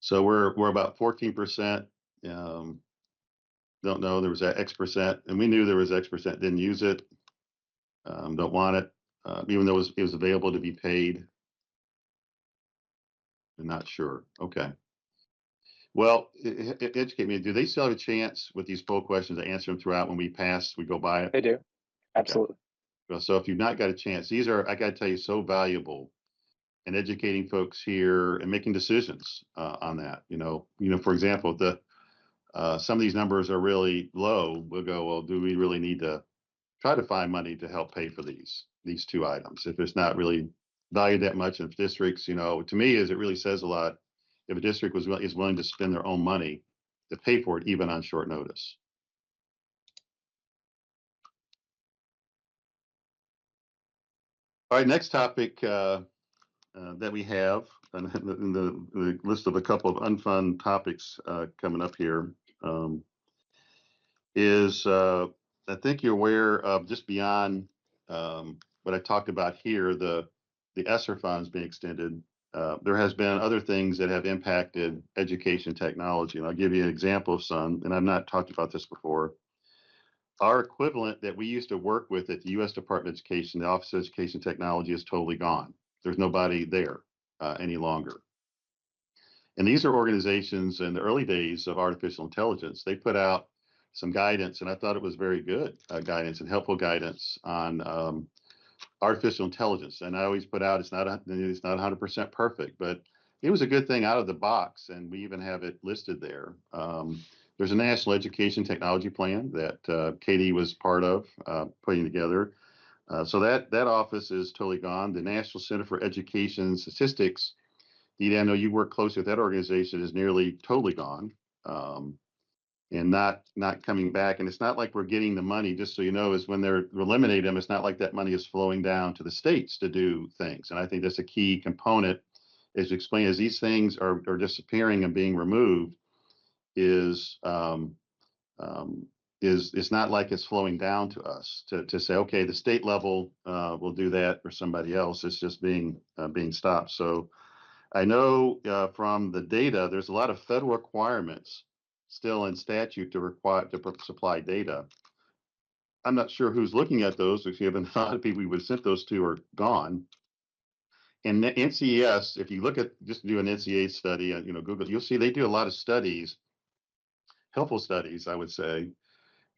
So we're about 14%. Don't know, there was that X%, and we knew there was X% didn't use it, don't want it, even though it was available to be paid. I'm not sure. Okay. Well, educate me. Do they still have a chance with these poll questions to answer them throughout when we go by it? They do. Absolutely. Well, so if you've not got a chance, these are, I got to tell you, so valuable in educating folks here and making decisions on that. For example, some of these numbers are really low. We'll go, well, do we really need to try to find money to help pay for these two items if it's not really valued that much in districts? To me, it really says a lot if a district is willing to spend their own money to pay for it, even on short notice. All right, next topic that we have in the list of a couple of unfun topics coming up here is I think you're aware of, just beyond what I talked about here, the ESSER funds being extended. There has been other things that have impacted education technology, and I'll give you an example of some, and I've not talked about this before. Our equivalent that we used to work with at the U.S. Department of Education, the Office of Education Technology, is totally gone. There's nobody there any longer. And these are organizations in the early days of artificial intelligence. They put out some guidance, and I thought it was very good guidance and helpful guidance on artificial intelligence. And I always put out, it's not 100% perfect, but it was a good thing out of the box, and we even have it listed there. There's a National Education Technology Plan that Katie was part of putting together. So that office is totally gone. The National Center for Education Statistics, Dita, I know you work closely with that organization, is nearly totally gone and not coming back. And it's not like we're getting the money, just so you know, is when they're eliminating them, it's not like that money is flowing down to the states to do things. And I think that's a key component, is to explain, as these things are disappearing and being removed, is it's not like it's flowing down to us to say, okay, the state level will do that or somebody else. It's just being stopped. So I know from the data, there's a lot of federal requirements still in statute to supply data. I'm not sure who's looking at those, because given a lot of people we would have sent those to are gone. And NCES, if you look at, just do an NCEA study, Google, you'll see they do a lot of studies, helpful studies, I would say,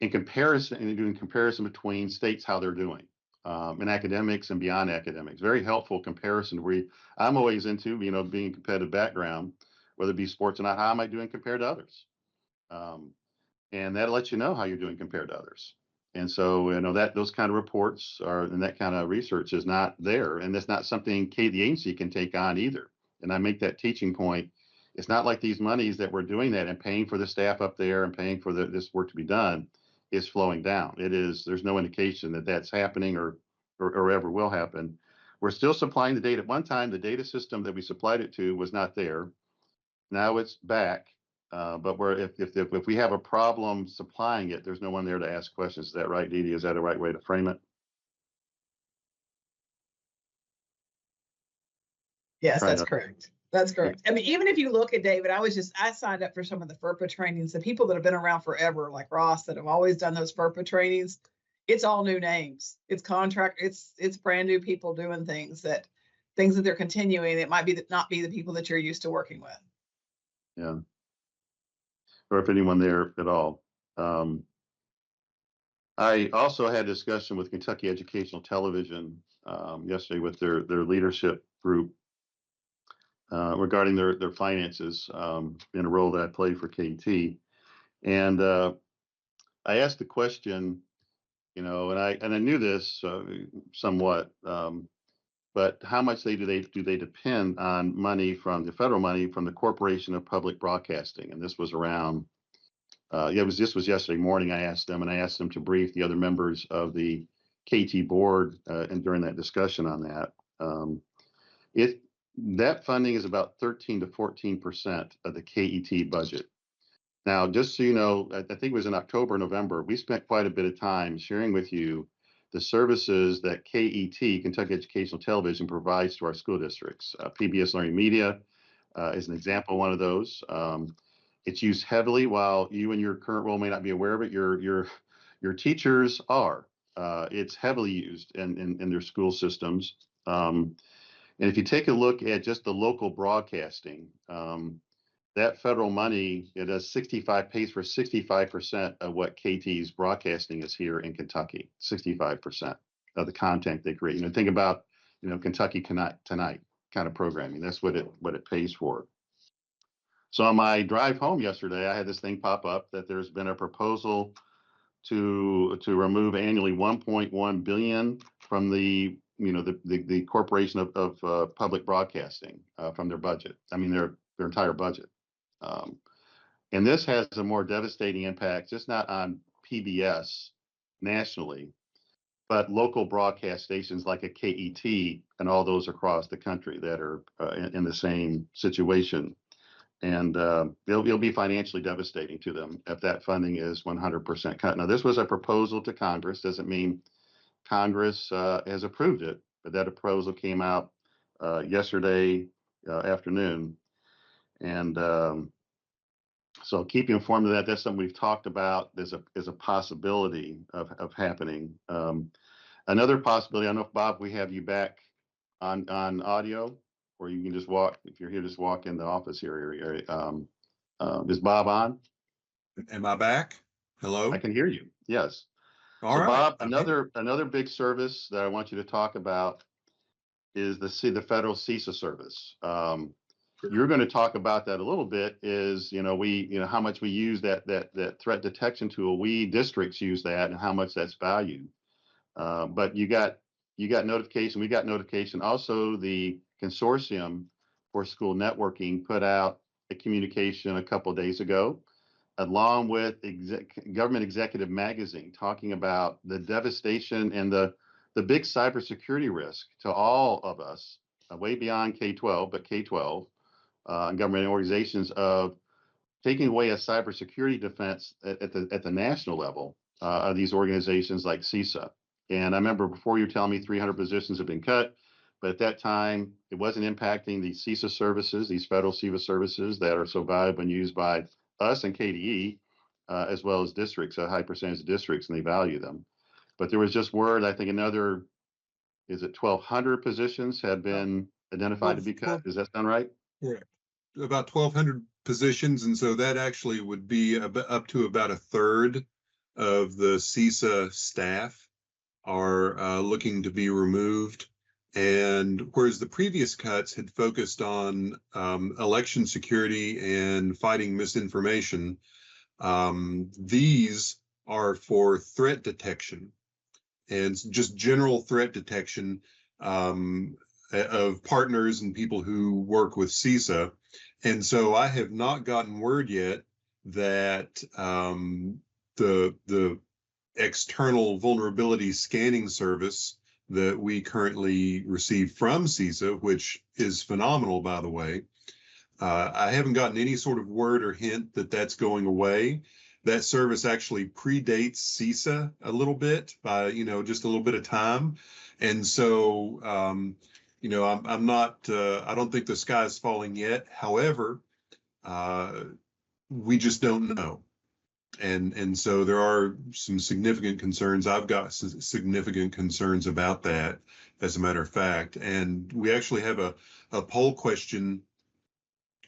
in comparison, and doing comparison between states, how they're doing in academics and beyond academics. Very helpful comparison. I'm always into, being a competitive background, whether it be sports or not, how am I doing compared to others? And that lets you know how you're doing compared to others. And so, that those kind of reports and that kind of research is not there. And that's not something the agency can take on either. And I make that teaching point it's not like these monies that we're doing that and paying for the staff up there and paying for this work to be done is flowing down. There's no indication that that's happening or ever will happen. We're still supplying the data. At one time, the data system that we supplied it to was not there. Now it's back. But if we have a problem supplying it, there's no one there to ask questions. Is that right, Dee Dee? Is that the right way to frame it? Yes, Right. that's correct. That's correct. I mean, even if you look at David, I signed up for some of the FERPA trainings. The people that have been around forever, like Ross, that have always done those FERPA trainings, it's all new names. It's contract. It's brand new people doing things that they're continuing. It might be not be the people that you're used to working with. Yeah. Or if anyone there at all. I also had a discussion with Kentucky Educational Television yesterday with their leadership group regarding their finances in a role that I play for KT. And I asked the question, and I knew this somewhat, but how much do they depend on money from the federal money from the Corporation of Public Broadcasting? And this was around. This was yesterday morning. I asked them to brief the other members of the KT board and during that discussion on that. That funding is about 13 to 14% of the KET budget. Now, just so you know, I think it was in October, November, we spent quite a bit of time sharing with you the services that KET, Kentucky Educational Television, provides to our school districts. PBS Learning Media is an example of one of those. It's used heavily. While you and your current role may not be aware of it, your teachers are. It's heavily used in their school systems. And if you take a look at just the local broadcasting, that federal money, it does pays for 65% of what KT's broadcasting is here in Kentucky. 65% of the content they create. Think about Kentucky Tonight kind of programming. That's what it pays for. So on my drive home yesterday, I had this thing pop up that there's been a proposal to remove annually 1.1 billion from the Corporation of Public Broadcasting from their budget. I mean their entire budget. And this has a more devastating impact, just not on PBS nationally, but local broadcast stations like a KET and all those across the country that are in the same situation. And it'll be financially devastating to them if that funding is 100% cut. Now, this was a proposal to Congress. Doesn't mean Congress has approved it, but that proposal came out yesterday afternoon. And so keep you informed of that. That's something we've talked about. There's a possibility of happening. Another possibility, I don't know if, Bob, we have you back on audio, or you can just walk, if you're here, just walk in the office here. Is Bob on? Am I back? Hello? I can hear you. Yes. All So right. Bob, Okay. another big service that I want you to talk about is the federal CISA service. You're going to talk about that a little bit. Is how much we use that threat detection tool. We districts use that, and how much that's valued. But you got notification. We got notification. Also, the Consortium for School Networking put out a communication a couple of days ago, along with Government Executive Magazine, talking about the devastation and the big cybersecurity risk to all of us, way beyond K-12, but K-12 and government organizations, of taking away a cybersecurity defense at the national level of these organizations like CISA. And I remember before you were telling me 300 positions have been cut, but at that time, it wasn't impacting the CISA services, these federal CISA services that are so valuable and used by us and KDE, as well as districts, a high percentage of districts, and they value them. But there was just word, I think another, is it 1,200 positions have been identified to be cut? Does that sound right? Yeah. About 1,200 positions. And so that actually would be up to about a third of the CISA staff are looking to be removed. And whereas the previous cuts had focused on election security and fighting misinformation, these are for threat detection and just general threat detection. of partners and people who work with CISA. And so I have not gotten word yet that the external vulnerability scanning service that we currently receive from CISA, which is phenomenal, by the way, I haven't gotten any sort of word or hint that that's going away. That service actually predates CISA a little bit by, just a little bit of time. And so, I'm not, I don't think the sky is falling yet. However, we just don't know. And so there are some significant concerns. I've got significant concerns about that, as a matter of fact. And we actually have a poll question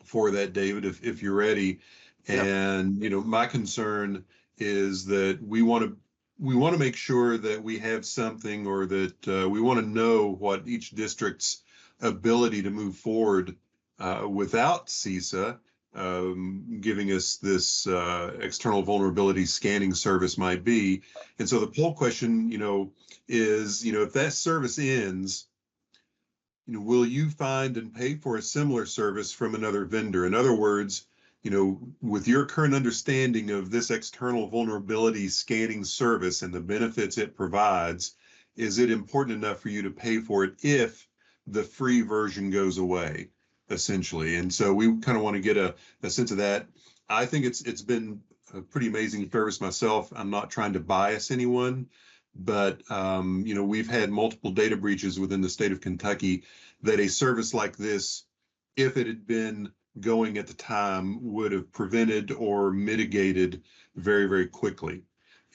for that, David, if you're ready. Yeah. And my concern is that we want to make sure that we have something, or that we want to know what each district's ability to move forward without CISA giving us this external vulnerability scanning service might be. And so the poll question, is, if that service ends, will you find and pay for a similar service from another vendor? In other words, with your current understanding of this external vulnerability scanning service and the benefits it provides, is it important enough for you to pay for it if the free version goes away, essentially? And so we kind of want to get a sense of that. I think it's been a pretty amazing service myself. I'm not trying to bias anyone, but we've had multiple data breaches within the state of Kentucky that a service like this, if it had been going at the time, would have prevented or mitigated very, very quickly.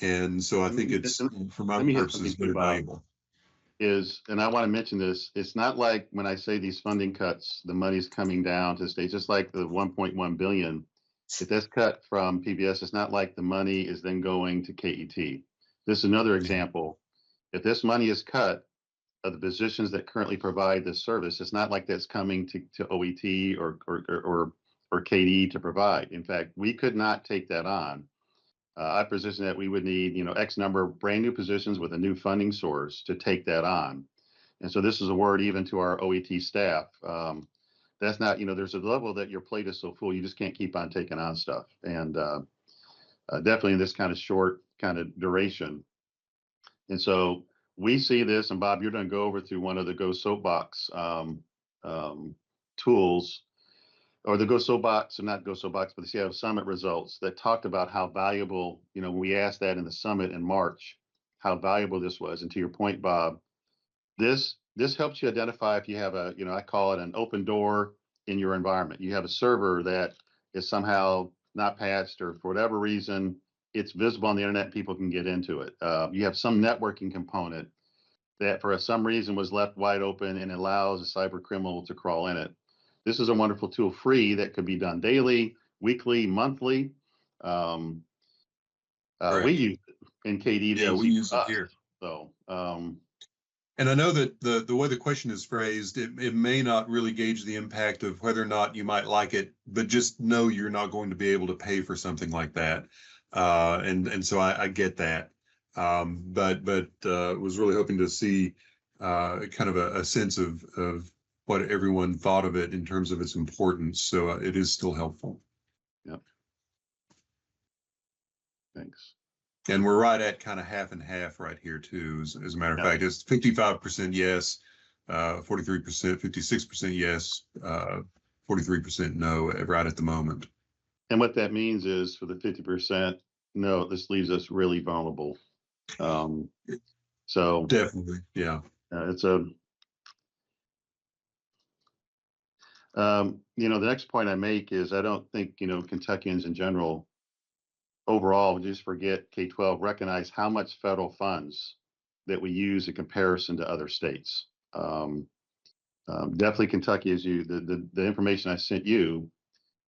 And so I think it's, for my purposes, very valuable. And I want to mention this, it's not like when I say these funding cuts, the money's coming down to states, just like the 1.1 billion. If that's cut from PBS, it's not like the money is then going to KET. This is another example. If this money is cut of the positions that currently provide this service, it's not like that's coming to OET or KD to provide. In fact, we could not take that on. I position that we would need, X number of brand new positions with a new funding source to take that on. And so this is a word even to our OET staff. That's not, there's a level that your plate is so full, you just can't keep on taking on stuff. And definitely in this kind of short kind of duration. And so we see this, and Bob, you're going to go over through one of the Go Soapbox tools, or the Go Soapbox, or not Go Soapbox, but the Seattle Summit results that talked about how valuable, when we asked that in the summit in March, how valuable this was. And to your point, Bob, this helps you identify if you have a, I call it an open door in your environment. You have a server that is somehow not patched, or for whatever reason, it's visible on the internet, people can get into it. You have some networking component that for some reason was left wide open and allows a cyber criminal to crawl in it. This is a wonderful tool, free, that could be done daily, weekly, monthly. We use it in KD. Yeah, we use it here. So, and I know that the way the question is phrased, it may not really gauge the impact of whether or not you might like it, but just know you're not going to be able to pay for something like that. And so I get that. But was really hoping to see kind of a sense of what everyone thought of it in terms of its importance. So it is still helpful. Yep. Thanks. And we're right at kind of half and half right here too. As a matter of fact, it's 55% yes, 43%, 56% yes, 43% no, right at the moment. And what that means is, for the 50%, no, this leaves us really vulnerable. So definitely, yeah. It's a, the next point I make is I don't think, Kentuckians in general, overall, just forget K-12, recognize how much federal funds that we use in comparison to other states. Definitely Kentucky, as the information I sent you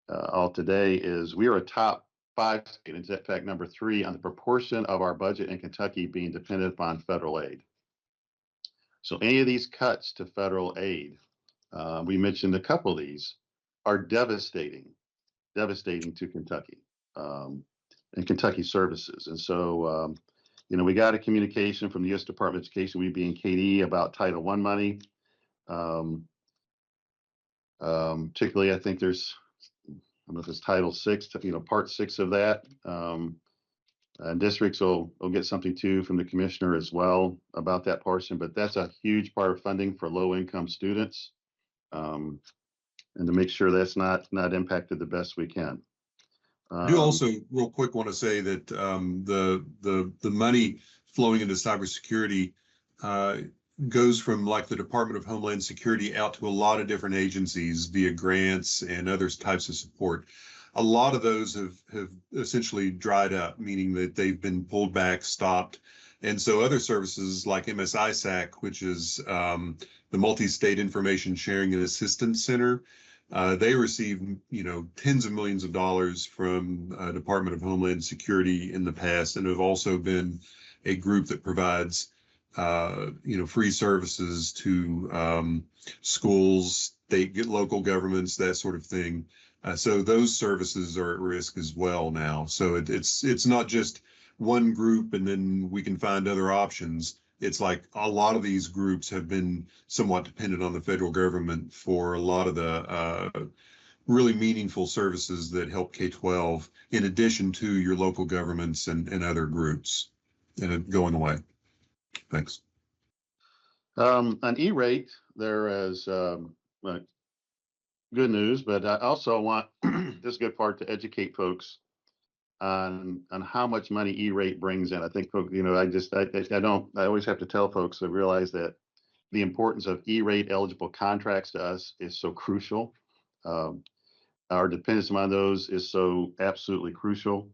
all today is we are a top 5 state, in fact, number 3 on the proportion of our budget in Kentucky being dependent upon federal aid. So any of these cuts to federal aid, we mentioned a couple of these, are devastating to Kentucky and Kentucky services. And so, we got a communication from the U.S. Department of Education, we being KD, about Title I money. Particularly, I think there's, I don't know if it's Title VI, Part 6 of that. And districts will get something too from the commissioner as well about that portion, but that's a huge part of funding for low-income students, and to make sure that's not impacted the best we can. I do also, real quick, want to say that the money flowing into cybersecurity goes from like the Department of Homeland Security out to a lot of different agencies via grants and other types of support. A lot of those have essentially dried up, meaning that they've been pulled back, stopped. And so other services like MSISAC, which is the Multi-State Information Sharing and Assistance Center, they receive, tens of millions of dollars from Department of Homeland Security in the past, and have also been a group that provides, free services to schools, state, local governments, that sort of thing. So those services are at risk as well now. So it's not just one group and then we can find other options. It's like a lot of these groups have been somewhat dependent on the federal government for a lot of the really meaningful services that help K-12, in addition to your local governments and other groups, going away. Thanks. On E-rate, there is good news, but I also want this good part to educate folks on how much money E-rate brings in. I think folks, I always have to tell folks to realize that the importance of E-rate eligible contracts to us is so crucial. Our dependence on those is so absolutely crucial.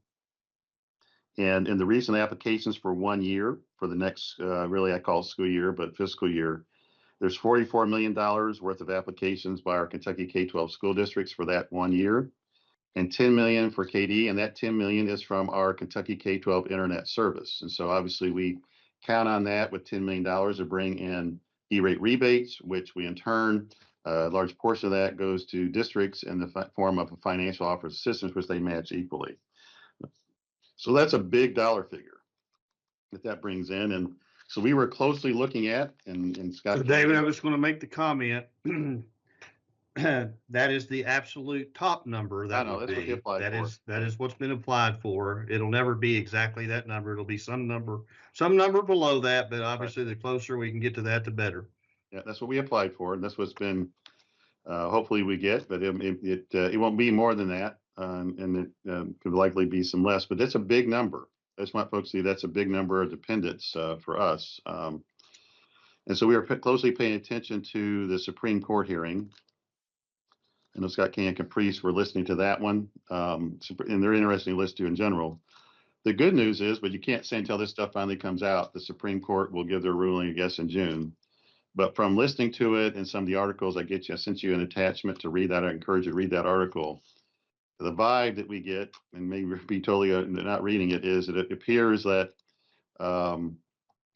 And in the recent applications for 1 year, for the next, really I call it school year, but fiscal year, there's $44 million worth of applications by our Kentucky K-12 school districts for that 1 year, and 10 million for KD, and that 10 million is from our Kentucky K-12 internet service. And so obviously we count on that with $10 million to bring in E-rate rebates, which we in turn, a large portion of that goes to districts in the form of a financial offer of assistance, which they match equally. So that's a big dollar figure that brings in. And so we were closely looking at, and Scott. So David, I was going to make the comment that is the absolute top number. That I know, that's what he applied for. That is what's been applied for. It'll never be exactly that number. It'll be some number below that, but obviously the closer we can get to that, the better. Yeah, that's what we applied for, and that's what's been, hopefully we get, but it won't be more than that, and it could likely be some less, but that's a big number. I just want folks to see that's a big number of dependents for us. And so we are closely paying attention to the Supreme Court hearing. I know Scott King and Caprice were listening to that one, and they're interesting to listen to in general. The good news is, but you can't say until this stuff finally comes out, the Supreme Court will give their ruling, I guess, in June. But from listening to it and some of the articles I sent you an attachment to read that. I encourage you to read that article. The vibe that we get, and maybe be totally not reading it, is that it appears that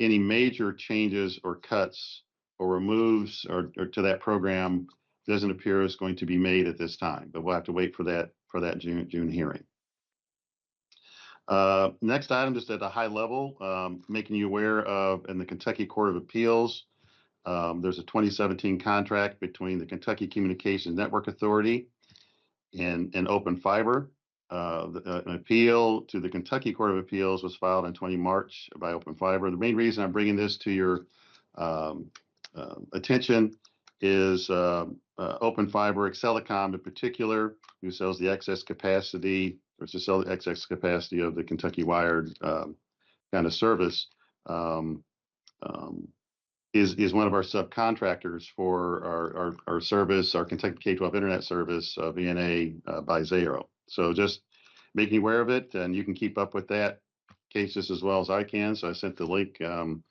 any major changes or cuts or removes or to that program doesn't appear is going to be made at this time. But we'll have to wait for that June hearing. Next item, just at a high level, making you aware of in the Kentucky Court of Appeals, there's a 2017 contract between the Kentucky Communications Network Authority and Open Fiber. An appeal to the Kentucky Court of Appeals was filed on 20 March by Open Fiber. The main reason I'm bringing this to your attention is Open Fiber, Excelicom in particular, who sells the excess capacity, or to sell the excess capacity of the Kentucky Wired kind of service, is one of our subcontractors for our service, our Kentucky K-12 internet service, VNA by Zayo. So just making you aware of it, and you can keep up with that case just as well as I can. So I sent the link, and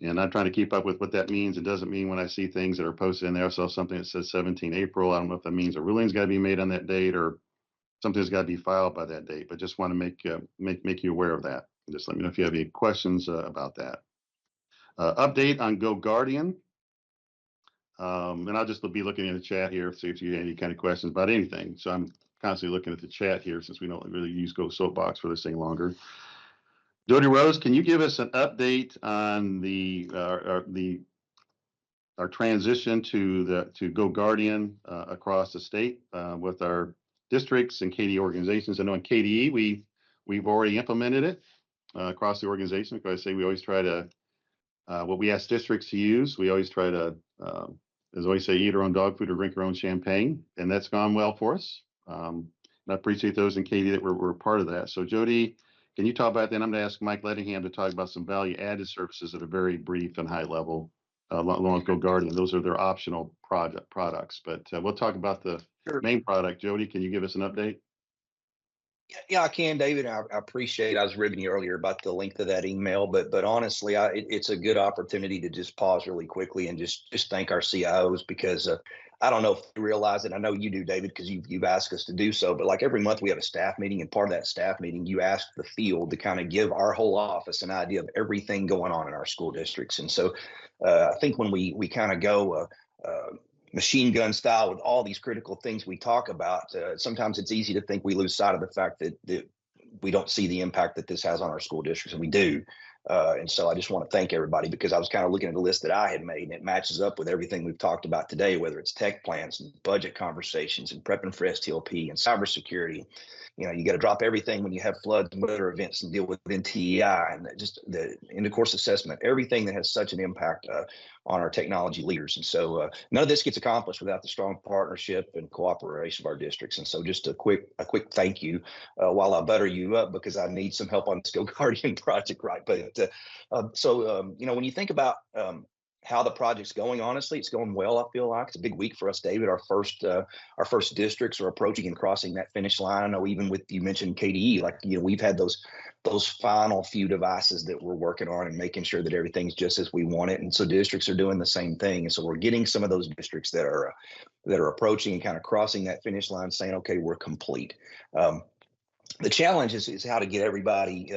I'm trying to keep up with what that means. It doesn't mean when I see things that are posted in there, so something that says 17 April, I don't know if that means a ruling's got to be made on that date or something's got to be filed by that date, but just want to make you aware of that. Just let me know if you have any questions about that. Update on Go Guardian. And I'll just be looking in the chat here, see if you have any kind of questions about anything. So I'm constantly looking at the chat here since we don't really use Go Soapbox for this thing longer. Jody Rose, can you give us an update on the our transition to Go Guardian across the state with our districts and KDE organizations. I know in KDE we've already implemented it across the organization, because I say we always try to what we ask districts to use. We always try to, as I always say, eat our own dog food or drink our own champagne, and that's gone well for us. And I appreciate those in KDE that were part of that. So Jody, can you talk about that? I'm going to ask Mike Lettingham to talk about some value-added services at a very brief and high level, along with Go Guardian. Those are their optional products. But we'll talk about the main product. Jody, can you give us an update? Yeah, I can, David. I appreciate. I was ribbing you earlier about the length of that email, but honestly, it's a good opportunity to just pause really quickly and just thank our CIOs, because I don't know if you realize it. I know you do, David, because you've asked us to do so. But like every month we have a staff meeting, and part of that staff meeting, you ask the field to kind of give our whole office an idea of everything going on in our school districts. And so I think when we kind of go machine gun style with all these critical things we talk about, sometimes it's easy to think we lose sight of the fact that we don't see the impact that this has on our school districts, and we do. And so I just want to thank everybody, because I was kind of looking at the list that I had made, and it matches up with everything we've talked about today, whether it's tech plans and budget conversations and prepping for STLP and cybersecurity. You know, you got to drop everything when you have floods and weather events and deal with NTEI and just the end of course assessment, everything that has such an impact on our technology leaders. And so none of this gets accomplished without the strong partnership and cooperation of our districts. And so just a quick thank you while I butter you up, because I need some help on this Go Guardian project, right? But you know, when you think about how the project's going, honestly, it's going well. I feel like it's a big week for us, David. Our first districts are approaching and crossing that finish line. I know even with, you mentioned KDE, like, you know, we've had those final few devices that we're working on and making sure that everything's just as we want it. And so districts are doing the same thing. And so we're getting some of those districts that are approaching and kind of crossing that finish line, saying, okay, we're complete. The challenge is how to get everybody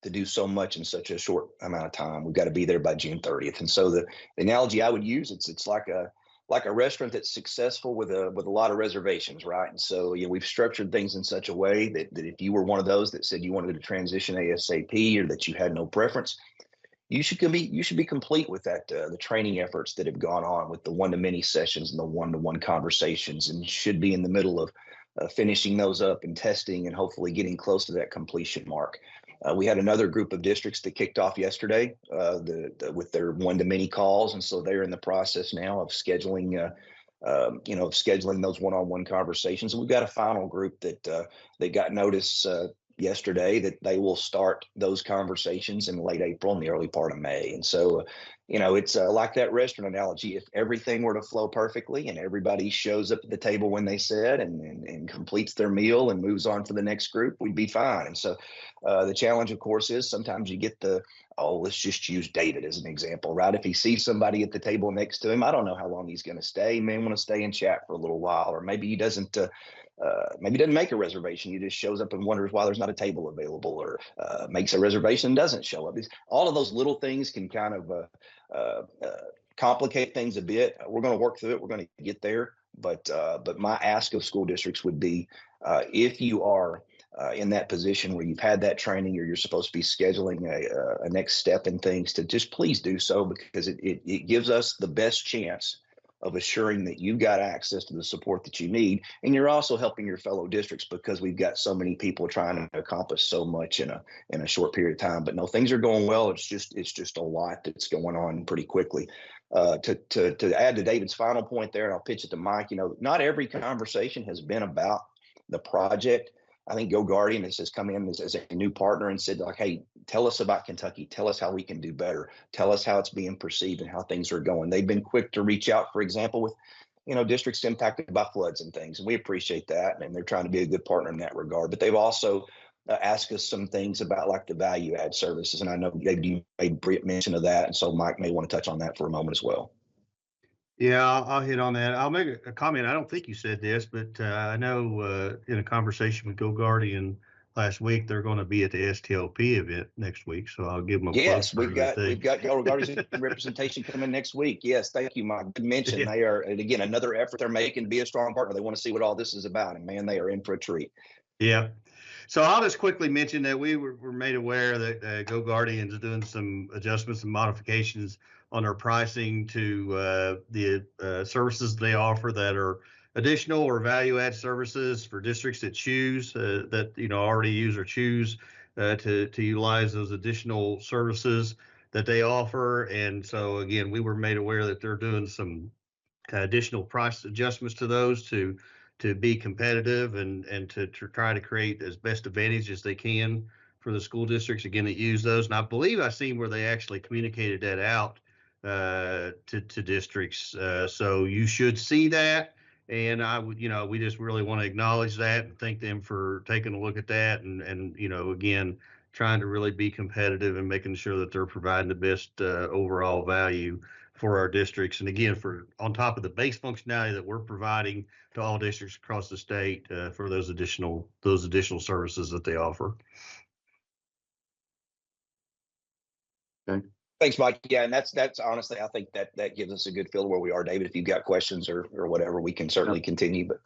to do so much in such a short amount of time. We've got to be there by June 30th. And so the analogy I would use, it's like a restaurant that's successful with a lot of reservations, right? And so, you know, we've structured things in such a way that if you were one of those that said you wanted to transition ASAP, or that you had no preference, you should be complete with that, the training efforts that have gone on with the one-to-many sessions and the one-to-one conversations, and should be in the middle of finishing those up and testing and hopefully getting close to that completion mark. We had another group of districts that kicked off yesterday with their one-to-many calls, and so they're in the process now of scheduling, scheduling those one-on-one conversations. And we've got a final group that they got notice yesterday that they will start those conversations in late April and the early part of May. And so, you know, it's like that restaurant analogy. If everything were to flow perfectly and everybody shows up at the table when they said and completes their meal and moves on for the next group, we'd be fine. And so the challenge, of course, is sometimes you get let's just use David as an example, right? If he sees somebody at the table next to him, I don't know how long he's going to stay. He may want to stay and chat for a little while, or maybe he doesn't. Maybe doesn't make a reservation. He just shows up and wonders why there's not a table available, or makes a reservation and doesn't show up. All of those little things can kind of complicate things a bit. We're going to work through it. We're going to get there. But my ask of school districts would be, if you are in that position where you've had that training, or you're supposed to be scheduling a next step in things, to just please do so, because it gives us the best chance of assuring that you've got access to the support that you need. And you're also helping your fellow districts, because we've got so many people trying to accomplish so much in a short period of time. But no, things are going well. It's just a lot that's going on pretty quickly. To add to David's final point there, and I'll pitch it to Mike, you know, not every conversation has been about the project. I think Go Guardian has come in as a new partner and said, like, hey, tell us about Kentucky. Tell us how we can do better. Tell us how it's being perceived and how things are going. They've been quick to reach out, for example, with, you know, districts impacted by floods and things. And we appreciate that. And they're trying to be a good partner in that regard. But they've also asked us some things about like the value add services. And I know you made mention of that. And so Mike may want to touch on that for a moment as well. Yeah, I'll hit on that. I'll make a comment. I don't think you said this, but I know in a conversation with Go Guardian last week, they're going to be at the STLP event next week. So I'll give them a plug. Yes, we've got Go Guardian representation coming next week. Yes, thank you, Mike. Good mention. Yeah. They are, and again, another effort they're making to be a strong partner. They want to see what all this is about, and man, they are in for a treat. Yeah. So I'll just quickly mention that we were made aware that Go Guardian is doing some adjustments and modifications on their pricing to the services they offer that are additional or value add services for districts that choose that already use or choose to utilize those additional services that they offer. And so again, we were made aware that they're doing some additional price adjustments to those to be competitive and to try to create as best advantage as they can for the school districts again that use those. And I believe I seen where they actually communicated that out to districts. So you should see that. And I would, we just really want to acknowledge that and thank them for taking a look at that and again, trying to really be competitive and making sure that they're providing the best overall value for our districts. And again, for on top of the base functionality that we're providing to all districts across the state for those additional services that they offer. Okay. Thanks, Mike. Yeah, and that's honestly, I think that gives us a good feel of where we are, David. If you've got questions or whatever, we can certainly continue. But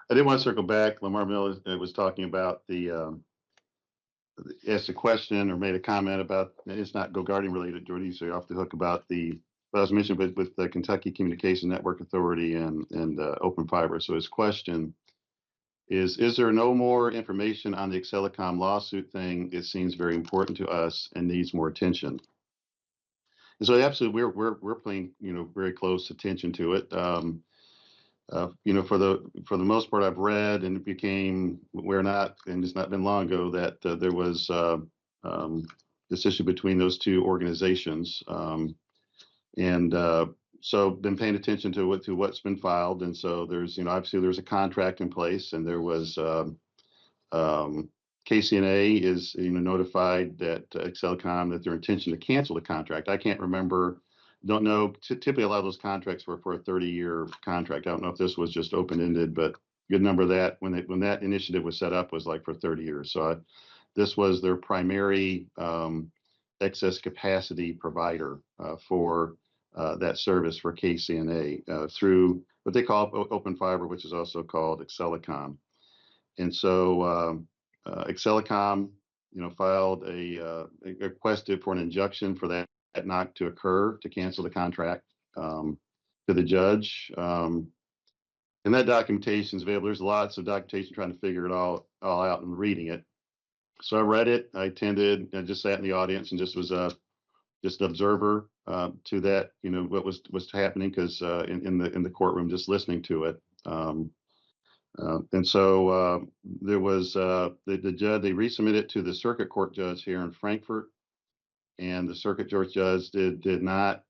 I did want to circle back. Lamar Miller was talking about asked a question or made a comment about, it's not Go Guardian related, Jordy, so you're off the hook about what I was mentioning with the Kentucky Communication Network Authority and Open Fiber. So his question is there no more information on the Excelicom lawsuit thing? It seems very important to us and needs more attention. And so absolutely, we're paying very close attention to it. For the most part, I've read, and it became and it's not been long ago that there was this issue between those two organizations, so been paying attention to what's been filed, and so there's obviously there's a contract in place, and there was KCNA is notified that Excelicom that their intention to cancel the contract. I can't remember, don't know. Typically, a lot of those contracts were for a 30-year contract. I don't know if this was just open-ended, but good number of that when that initiative was set up was like for 30 years. So this was their primary excess capacity provider for that service for KCNA through what they call Open Fiber, which is also called Excelicom. And so Excelicom, filed requested for an injunction for that not to occur, to cancel the contract to the judge. And that documentation is available. There's lots of documentation trying to figure it all out and reading it. So I read it. I attended. I just sat in the audience and just was just an observer to that. What was happening, because in the courtroom, just listening to it. And so there was the judge. They resubmitted to the circuit court judge here in Frankfurt, and the circuit court judge did not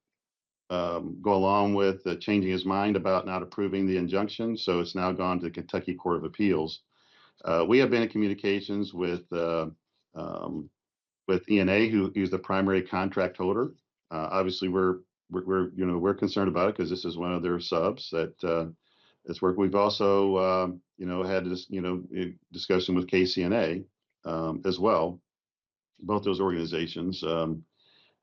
go along with changing his mind about not approving the injunction. So it's now gone to the Kentucky Court of Appeals. We have been in communications with ENA, who's the primary contract holder. Obviously, we're concerned about it because this is one of their subs that it's work. We've also had this discussion with KCNA as well. Both those organizations.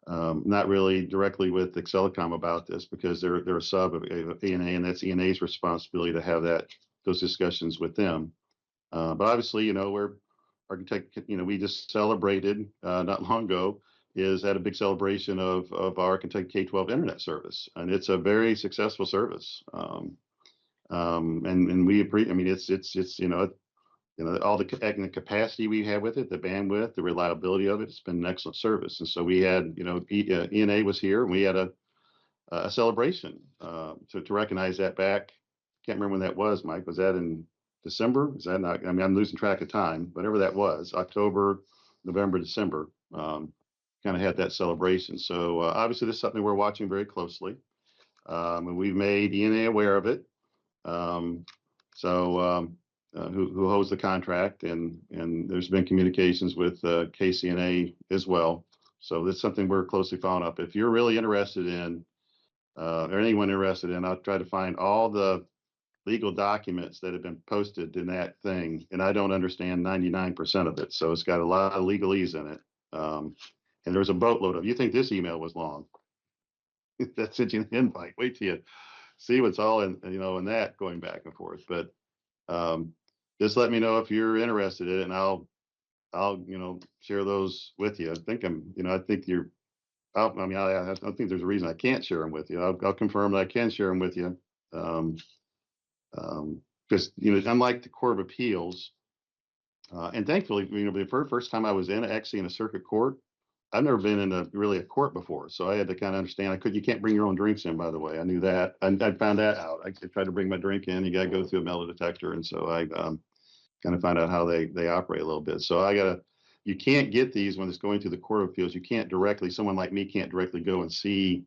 Not really directly with Excelicom about this because they're a sub of ENA, and that's ENA's responsibility to have those discussions with them. But obviously, we just celebrated not long ago had a big celebration of our Kentucky K-12 internet service, and it's a very successful service. And we appreciate. I mean, it's all the capacity we have with it, the bandwidth, the reliability of it. It's been an excellent service. And so we had, ENA was here, and we had a celebration to recognize that back. Can't remember when that was, Mike. Was that in December? Is that not? I mean, I'm losing track of time. Whatever that was, October, November, December. Kind of had that celebration. So obviously, this is something we're watching very closely, and we've made ENA aware of it. Who holds the contract, and there's been communications with KCNA as well. So that's something we're closely following up. If you're really interested in, or anyone interested in, I'll try to find all the legal documents that have been posted in that thing. And I don't understand 99% of it. So it's got a lot of legalese in it. And there's a boatload of, you think this email was long. That sent you an invite. Wait till you see what's all in that going back and forth. But just let me know if you're interested in it, and I'll share those with you. I think I don't think there's a reason I can't share them with you. I'll confirm that I can share them with you. Because, unlike the Court of Appeals, and thankfully, the first time I was actually in a circuit court, I've never been in a court before. So I had to kind of understand, you can't bring your own drinks in, by the way. I knew that. I found that out. I tried to bring my drink in. You got to go through a metal detector. And so I kind of find out how they operate a little bit. So you can't get these when it's going to the Court of Appeals. You can't directly, someone like me can't directly go and see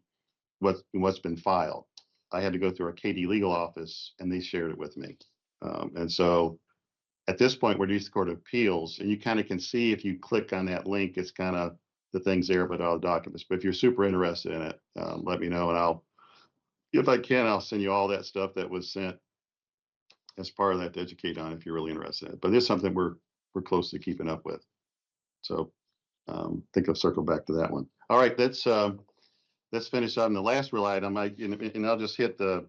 what's been filed. I had to go through our KD legal office and they shared it with me. And so at this point, we're to the Court of Appeals, and you kind of can see if you click on that link, it's kind of the things there, but all the documents. But if you're super interested in it, let me know, and if I can, I'll send you all that stuff that was sent as part of that to educate on if you're really interested in it. But it's something we're closely keeping up with. So I think I'll circle back to that one. All right, let's finish on the last real item. And I'll just hit the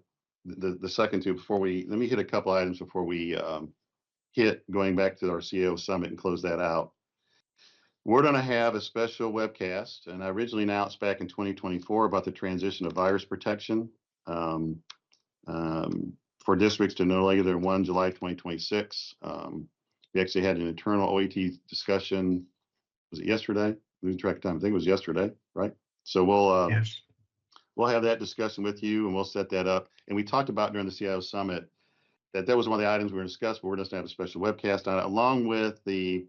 second two before let me hit a couple items before we hit going back to our CEO Summit and close that out. We're going to have a special webcast, and I originally announced back in 2024 about the transition of virus protection for districts to no later than 1 July 2026. We actually had an internal OET discussion. Was it yesterday? Losing track of time. I think it was yesterday, right? So we'll have that discussion with you, and we'll set that up. And we talked about during the CIO Summit that was one of the items we were going to discuss, but we're just going to have a special webcast on it, along with the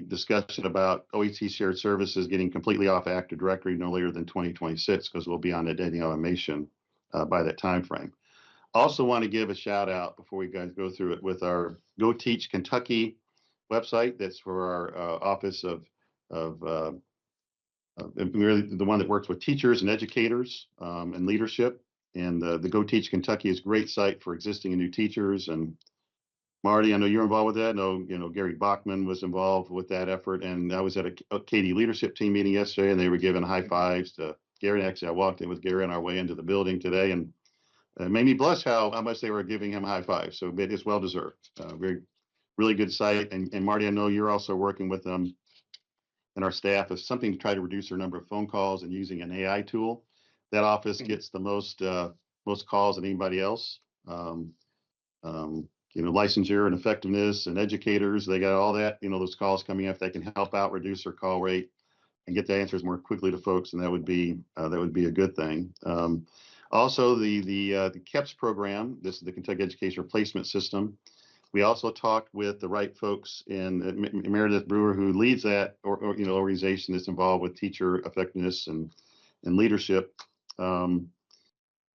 discussion about OET shared services getting completely off Active Directory no later than 2026, because we'll be on identity automation by that time frame. Also want to give a shout out before we guys go through it with our Go Teach Kentucky website. That's for our office of really the one that works with teachers and educators and leadership. And the Go Teach Kentucky is a great site for existing and new teachers. And Marty, I know you're involved with that. I know, Gary Bachman was involved with that effort. And I was at a KD leadership team meeting yesterday, and they were giving high fives to Gary. Actually, I walked in with Gary on our way into the building today, and it made me blush how much they were giving him high fives. So it is well deserved. Very, really good site. And Marty, I know you're also working with them and our staff is something to try to reduce their number of phone calls and using an AI tool. That office gets the most calls than anybody else. Licensure and effectiveness and educators, they got all that, those calls coming in. If they can help out, reduce their call rate and get the answers more quickly to folks, and that would be a good thing. Also, the KEPS program, this is the Kentucky Education Replacement System. We also talked with the right folks in Meredith Brewer, who leads that organization that's involved with teacher effectiveness and leadership.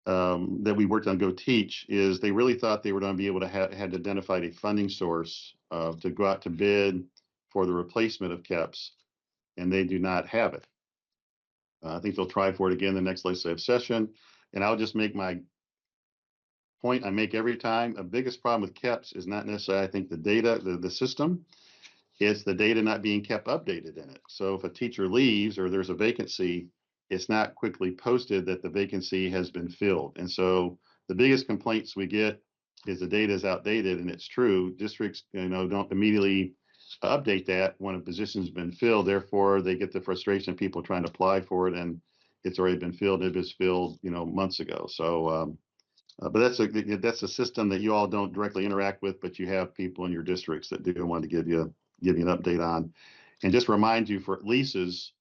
That we worked on Go Teach is they really thought they were going to be able to had identified a funding source to go out to bid for the replacement of KEPS, and they do not have it. I think they'll try for it again the next legislative session. And I'll just make my point I make every time. The biggest problem with KEPS is not necessarily, I think, the data, the system. It's the data not being kept updated in it. So if a teacher leaves or there's a vacancy, it's not quickly posted that the vacancy has been filled. And so the biggest complaints we get is the data is outdated, and it's true. Districts, don't immediately update that when a position's been filled. Therefore, they get the frustration of people trying to apply for it, and it's already been filled. It was filled, months ago. So, but that's a system that you all don't directly interact with, but you have people in your districts that do want to give you an update on. And just remind you for leases,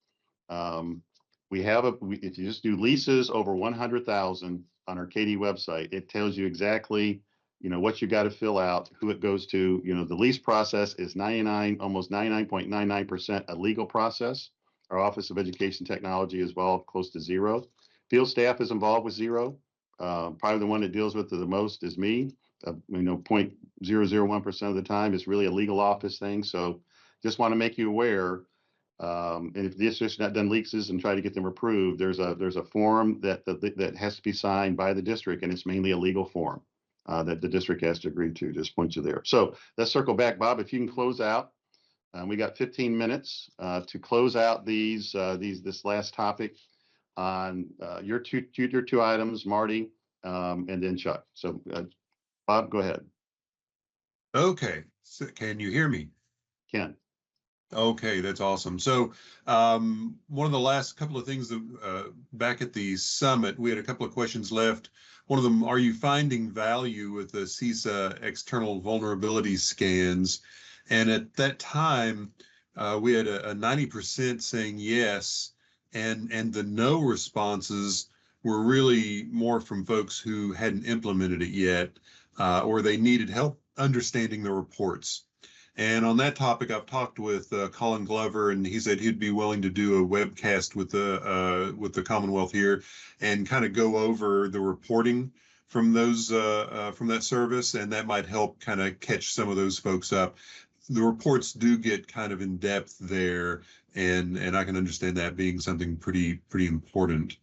if you just do leases over 100,000 on our KD website, it tells you exactly, what you got to fill out, who it goes to. The lease process is almost 99.99% a legal process. Our Office of Education Technology is involved close to zero. Field staff is involved with zero. Probably the one that deals with it the most is me. 0.001% of the time is really a legal office thing. So just want to make you aware. And if the district's not done leases and try to get them approved, there's a form that has to be signed by the district, and it's mainly a legal form that the district has to agree to. Just point you there. So let's circle back, Bob. If you can close out, we got 15 minutes to close out this last topic on your two items, Marty, and then Chuck. So Bob, go ahead. Okay. So can you hear me? Ken. Okay, that's awesome. So one of the last couple of things that back at the summit, we had a couple of questions left. One of them, are you finding value with the CISA external vulnerability scans? And at that time, we had a 90% saying yes, and the no responses were really more from folks who hadn't implemented it yet, or they needed help understanding the reports. And on that topic, I've talked with Colin Glover, and he said he'd be willing to do a webcast with the Commonwealth here, and kind of go over the reporting from those from that service, and that might help kind of catch some of those folks up. The reports do get kind of in depth there, and I can understand that being something pretty important.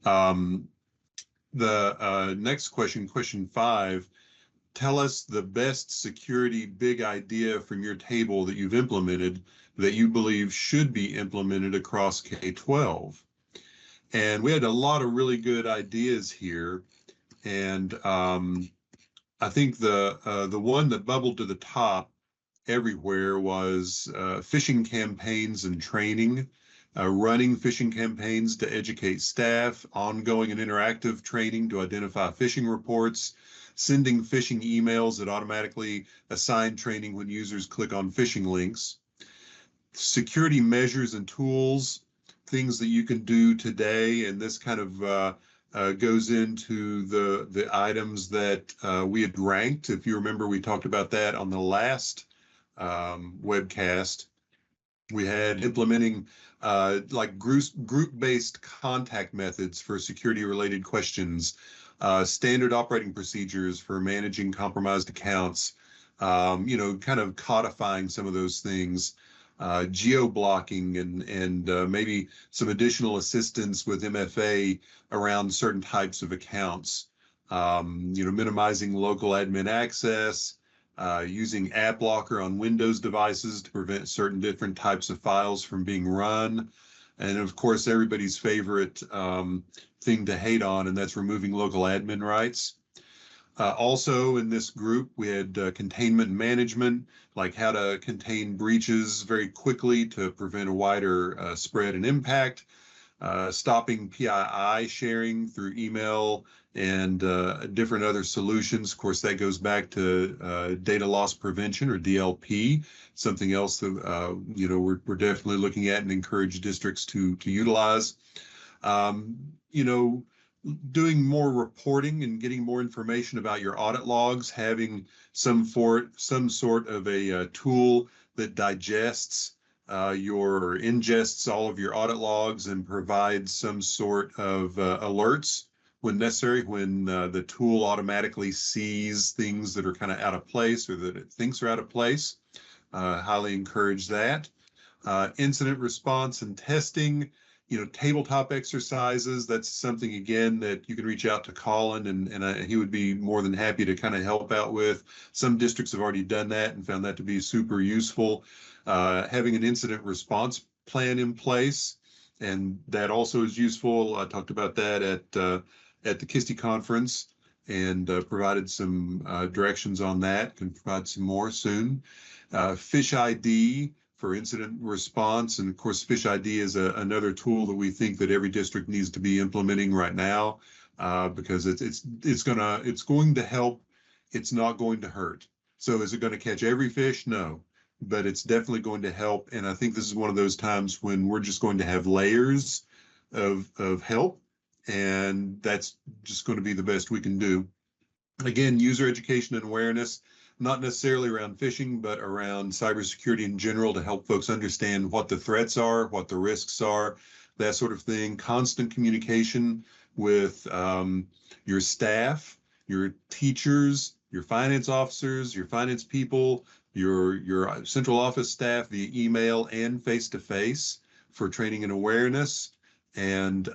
The next question, question 5. Tell us the best security big idea from your table that you've implemented that you believe should be implemented across K-12. And we had a lot of really good ideas here. And I think the one that bubbled to the top everywhere was phishing campaigns and training, running phishing campaigns to educate staff, ongoing and interactive training to identify phishing reports, sending phishing emails that automatically assign training when users click on phishing links, security measures and tools, things that you can do today. And this kind of goes into the items that we had ranked. If you remember, we talked about that on the last webcast. We had implementing like group-based contact methods for security-related questions, standard operating procedures for managing compromised accounts, kind of codifying some of those things, geo-blocking and maybe some additional assistance with MFA around certain types of accounts, minimizing local admin access, using App Locker on Windows devices to prevent certain different types of files from being run. And of course, everybody's favorite thing to hate on, and that's removing local admin rights. Also in this group, we had containment management, like how to contain breaches very quickly to prevent a wider spread and impact, stopping PII sharing through email and different other solutions. Of course, that goes back to data loss prevention, or DLP, something else that we're definitely looking at and encourage districts to utilize. Doing more reporting and getting more information about your audit logs, having some sort of a tool that digests ingests all of your audit logs and provides some sort of alerts when necessary, when the tool automatically sees things that are kind of out of place or that it thinks are out of place. Highly encourage that. Incident response and testing, tabletop exercises. That's something, again, that you can reach out to Colin and he would be more than happy to kind of help out with. Some districts have already done that and found that to be super useful. Having an incident response plan in place, and that also is useful. I talked about that at the KISTI conference and provided some directions on that. Can provide some more soon. Fish ID for incident response, and of course, Fish ID is another tool that we think that every district needs to be implementing right now, because it's going to help. It's not going to hurt. So is it going to catch every fish? No. But it's definitely going to help. And I think this is one of those times when we're just going to have layers of help, and that's just going to be the best we can do. Again, user education and awareness, not necessarily around phishing, but around cybersecurity in general, to help folks understand what the threats are, what the risks are, that sort of thing. Constant communication with your staff, your teachers, your finance officers, your finance people, your central office staff via email and face-to-face for training and awareness, and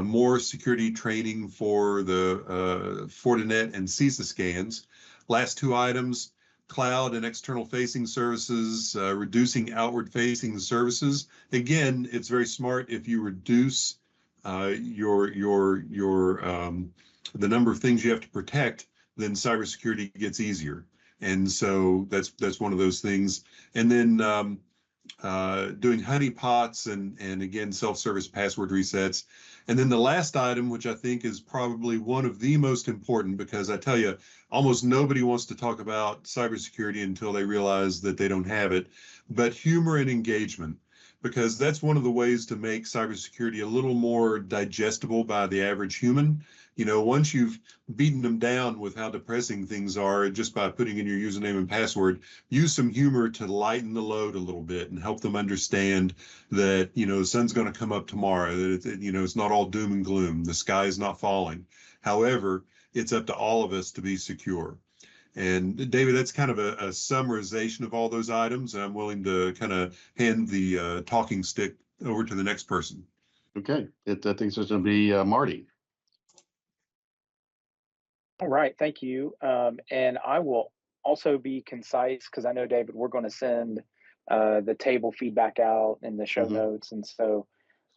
more security training for the Fortinet and CISA scans. Last two items, cloud and external facing services, reducing outward facing services. Again, it's very smart if you reduce the number of things you have to protect, then cybersecurity gets easier. And so that's one of those things. And then doing honeypots and again, self-service password resets. And then the last item, which I think is probably one of the most important, because I tell you, almost nobody wants to talk about cybersecurity until they realize that they don't have it, but humor and engagement, because that's one of the ways to make cybersecurity a little more digestible by the average human. Once you've beaten them down with how depressing things are just by putting in your username and password, use some humor to lighten the load a little bit and help them understand that, the sun's going to come up tomorrow, that, it's not all doom and gloom. The sky is not falling. However, it's up to all of us to be secure. And David, that's kind of a summarization of all those items. I'm willing to kind of hand the talking stick over to the next person. Okay, I think it's going to be Marty. All right, thank you. And I will also be concise because I know, David, we're going to send the table feedback out in the show notes. And so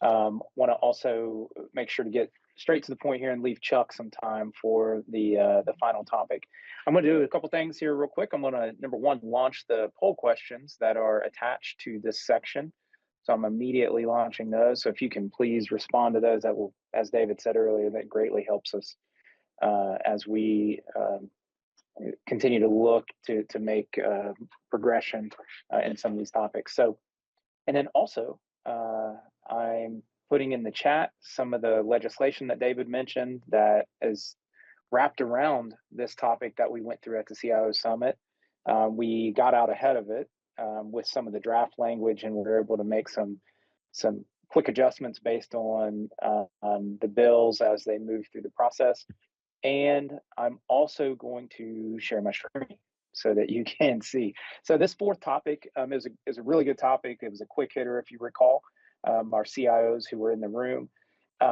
want to also make sure to get straight to the point here and leave Chuck some time for the final topic. I'm going to do a couple things here real quick. I'm going to, number one, launch the poll questions that are attached to this section. So I'm immediately launching those. So if you can please respond to those, that will, as David said earlier, that greatly helps us as we continue to look to make progression in some of these topics. So, and then also, I'm putting in the chat some of the legislation that David mentioned that is wrapped around this topic that we went through at the CIO Summit. We got out ahead of it with some of the draft language, and we were able to make some quick adjustments based on the bills as they move through the process. And I'm also going to share my screen so that you can see. So this fourth topic is a really good topic. It was a quick hitter, if you recall, our CIOs who were in the room.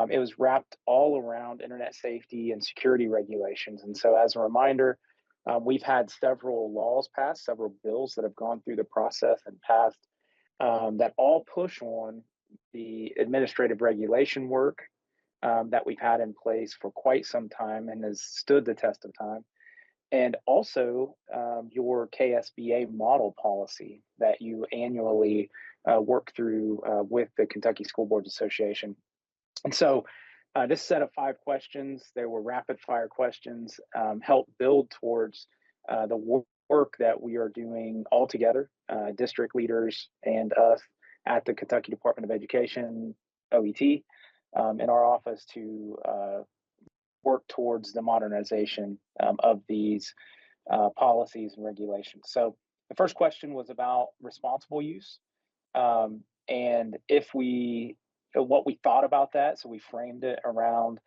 It was wrapped all around internet safety and security regulations. And so as a reminder, we've had several laws passed, several bills that have gone through the process and passed that all push on the administrative regulation work that we've had in place for quite some time and has stood the test of time. And also your KSBA model policy that you annually work through with the Kentucky School Boards Association. And so this set of 5 questions, they were rapid fire questions, help build towards the work that we are doing all together, district leaders and us at the Kentucky Department of Education, OET, in our office to work towards the modernization of these policies and regulations. So the first question was about responsible use, and what we thought about that. So we framed it around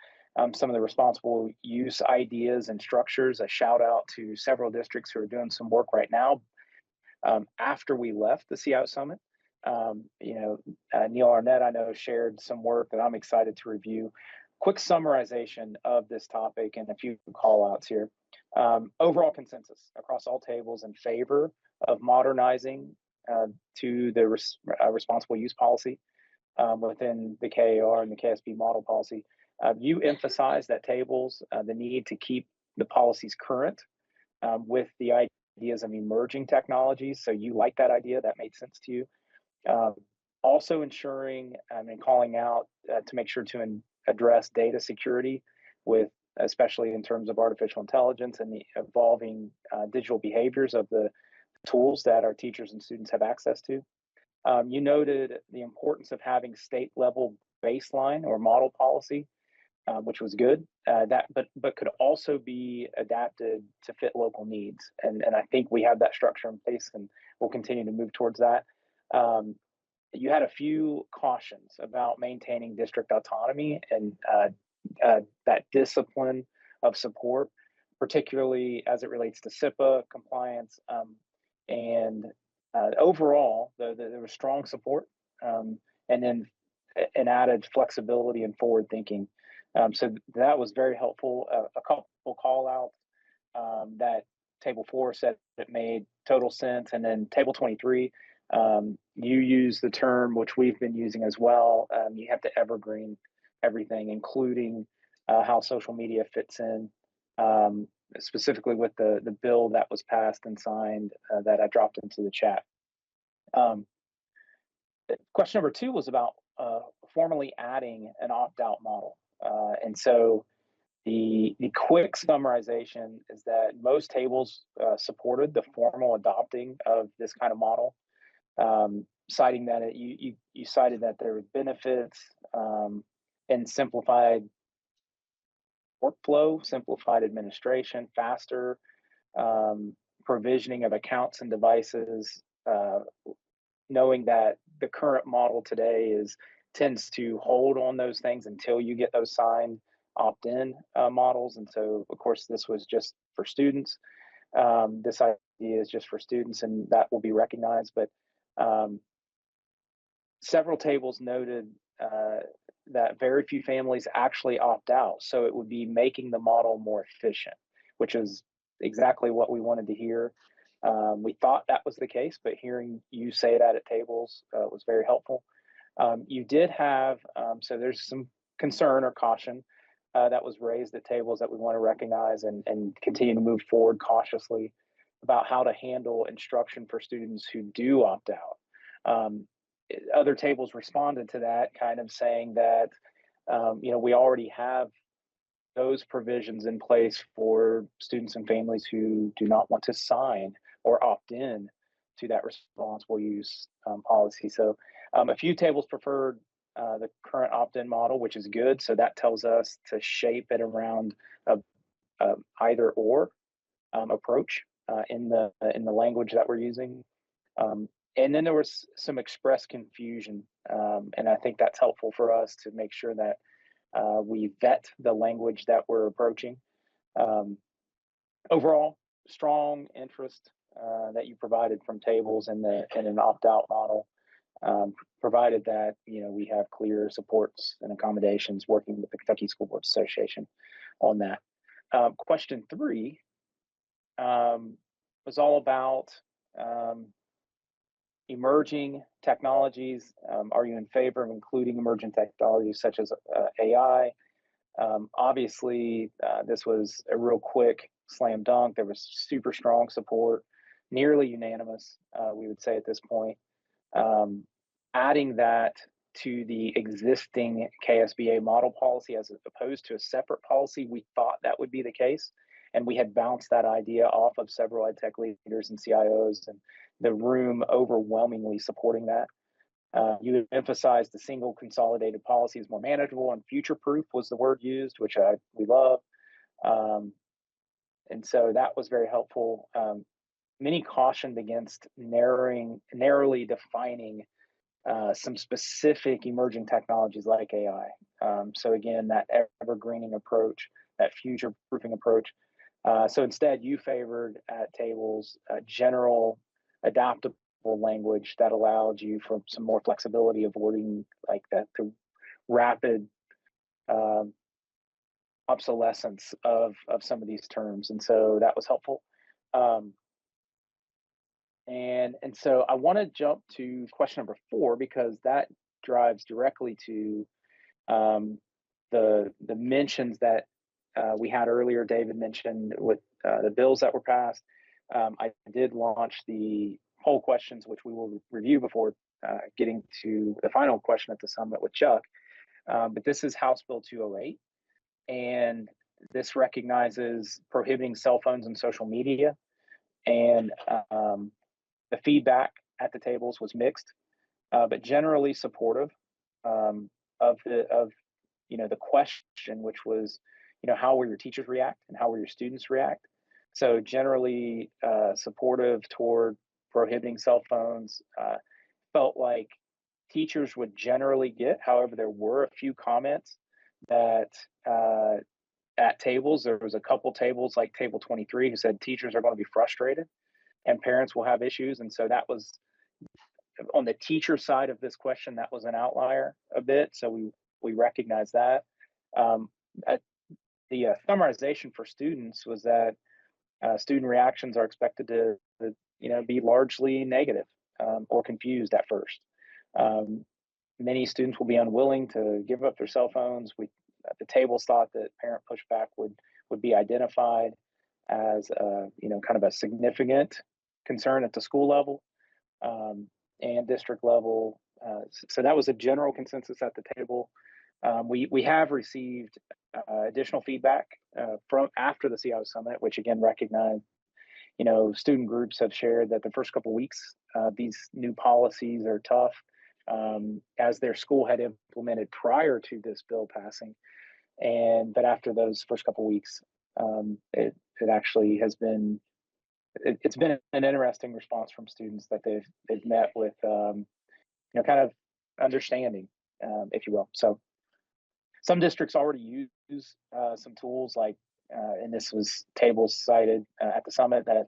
some of the responsible use ideas and structures. A shout out to several districts who are doing some work right now after we left the CIO Summit. Neil Arnett, I know, shared some work that I'm excited to review. Quick summarization of this topic and a few call outs here. Overall consensus across all tables in favor of modernizing to the responsible use policy within the KAR and the KSB model policy. You emphasize that tables, the need to keep the policies current with the ideas of emerging technologies. So you like that idea, that made sense to you. Also ensuring and calling out to make sure to address data security with, especially in terms of artificial intelligence and the evolving digital behaviors of the tools that our teachers and students have access to. You noted the importance of having state level baseline or model policy, which was good, but could also be adapted to fit local needs. And I think we have that structure in place and we'll continue to move towards that. You had a few cautions about maintaining district autonomy and that discipline of support, particularly as it relates to SIPA compliance. And overall, there was strong support and then an added flexibility and forward thinking. So that was very helpful. A couple call outs that Table 4 said it made total sense. And then Table 23, you use the term, which we've been using as well. You have to evergreen everything, including how social media fits in, specifically with the bill that was passed and signed that I dropped into the chat. question number 2 was about formally adding an opt-out model. And so the quick summarization is that most tables supported the formal adopting of this kind of model, citing that you cited that there were benefits and simplified workflow, simplified administration, faster provisioning of accounts and devices, knowing that the current model today tends to hold on those things until you get those signed opt-in models. And so, of course, this was just for students. This idea is just for students, and that will be recognized. But several tables noted that very few families actually opt out. So it would be making the model more efficient, which is exactly what we wanted to hear. We thought that was the case, but hearing you say that at tables was very helpful. You did have, so there's some concern or caution that was raised at tables that we want to recognize and continue to move forward cautiously about how to handle instruction for students who do opt out. Other tables responded to that, kind of saying that, we already have those provisions in place for students and families who do not want to sign or opt in to that responsible use policy. So a few tables preferred the current opt-in model, which is good. So that tells us to shape it around a either or approach in the language that we're using. And then there was some express confusion, and I think that's helpful for us to make sure that we vet the language that we're approaching. Overall, strong interest that you provided from tables in an opt-out model, provided that we have clear supports and accommodations working with the Kentucky School Board Association on that. Question 3 was all about emerging technologies. Are you in favor of including emerging technologies such as AI? Obviously, this was a real quick slam dunk. There was super strong support, nearly unanimous, we would say at this point. Adding that to the existing KSBA model policy as opposed to a separate policy, we thought that would be the case. And we had bounced that idea off of several EdTech leaders and CIOs, and the room overwhelmingly supporting that. You emphasized the single consolidated policy is more manageable and future-proof was the word used, which we love. And so that was very helpful. Many cautioned against narrowly defining some specific emerging technologies like AI. So again, that evergreening approach, that future-proofing approach. So instead, you favored at tables general adaptable language that allowed you for some more flexibility, avoiding like the rapid obsolescence of some of these terms. And so that was helpful. And so I want to jump to question number 4 because that drives directly to the mentions that we had earlier. David mentioned with the bills that were passed. I did launch the poll questions, which we will review before getting to the final question at the summit with Chuck. But this is House Bill 208, and this recognizes prohibiting cell phones and social media. And the feedback at the tables was mixed, but generally supportive of the question, which was, how will your teachers react and how will your students react? So generally supportive toward prohibiting cell phones. Felt like teachers would generally get. However, there were a few comments that at tables, there was a couple tables like table 23 who said teachers are going to be frustrated and parents will have issues. And so that was on the teacher side of this question, that was an outlier a bit. So we recognize that. The summarization for students was that student reactions are expected to be largely negative or confused at first. Many students will be unwilling to give up their cell phones. The tables thought that parent pushback would be identified as kind of a significant concern at the school level and district level. So that was a general consensus at the table. We have received additional feedback from after the CIO Summit, which again recognized, student groups have shared that the first couple of weeks, these new policies are tough, as their school had implemented prior to this bill passing. And but after those first couple of weeks, it actually has been it's been an interesting response from students that they've met with kind of understanding, if you will. So some districts already use some tools like, and this was tables cited at the summit, that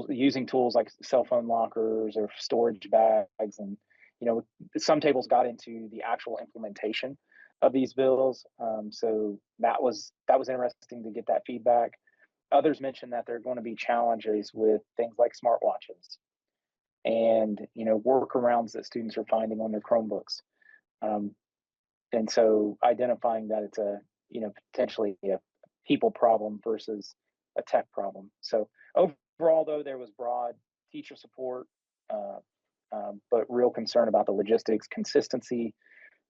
using tools like cell phone lockers or storage bags, and some tables got into the actual implementation of these bills. So that was interesting to get that feedback. Others mentioned that there are going to be challenges with things like smartwatches and workarounds that students are finding on their Chromebooks, and so identifying that it's a potentially a people problem versus a tech problem. So overall, though, there was broad teacher support, but real concern about the logistics, consistency,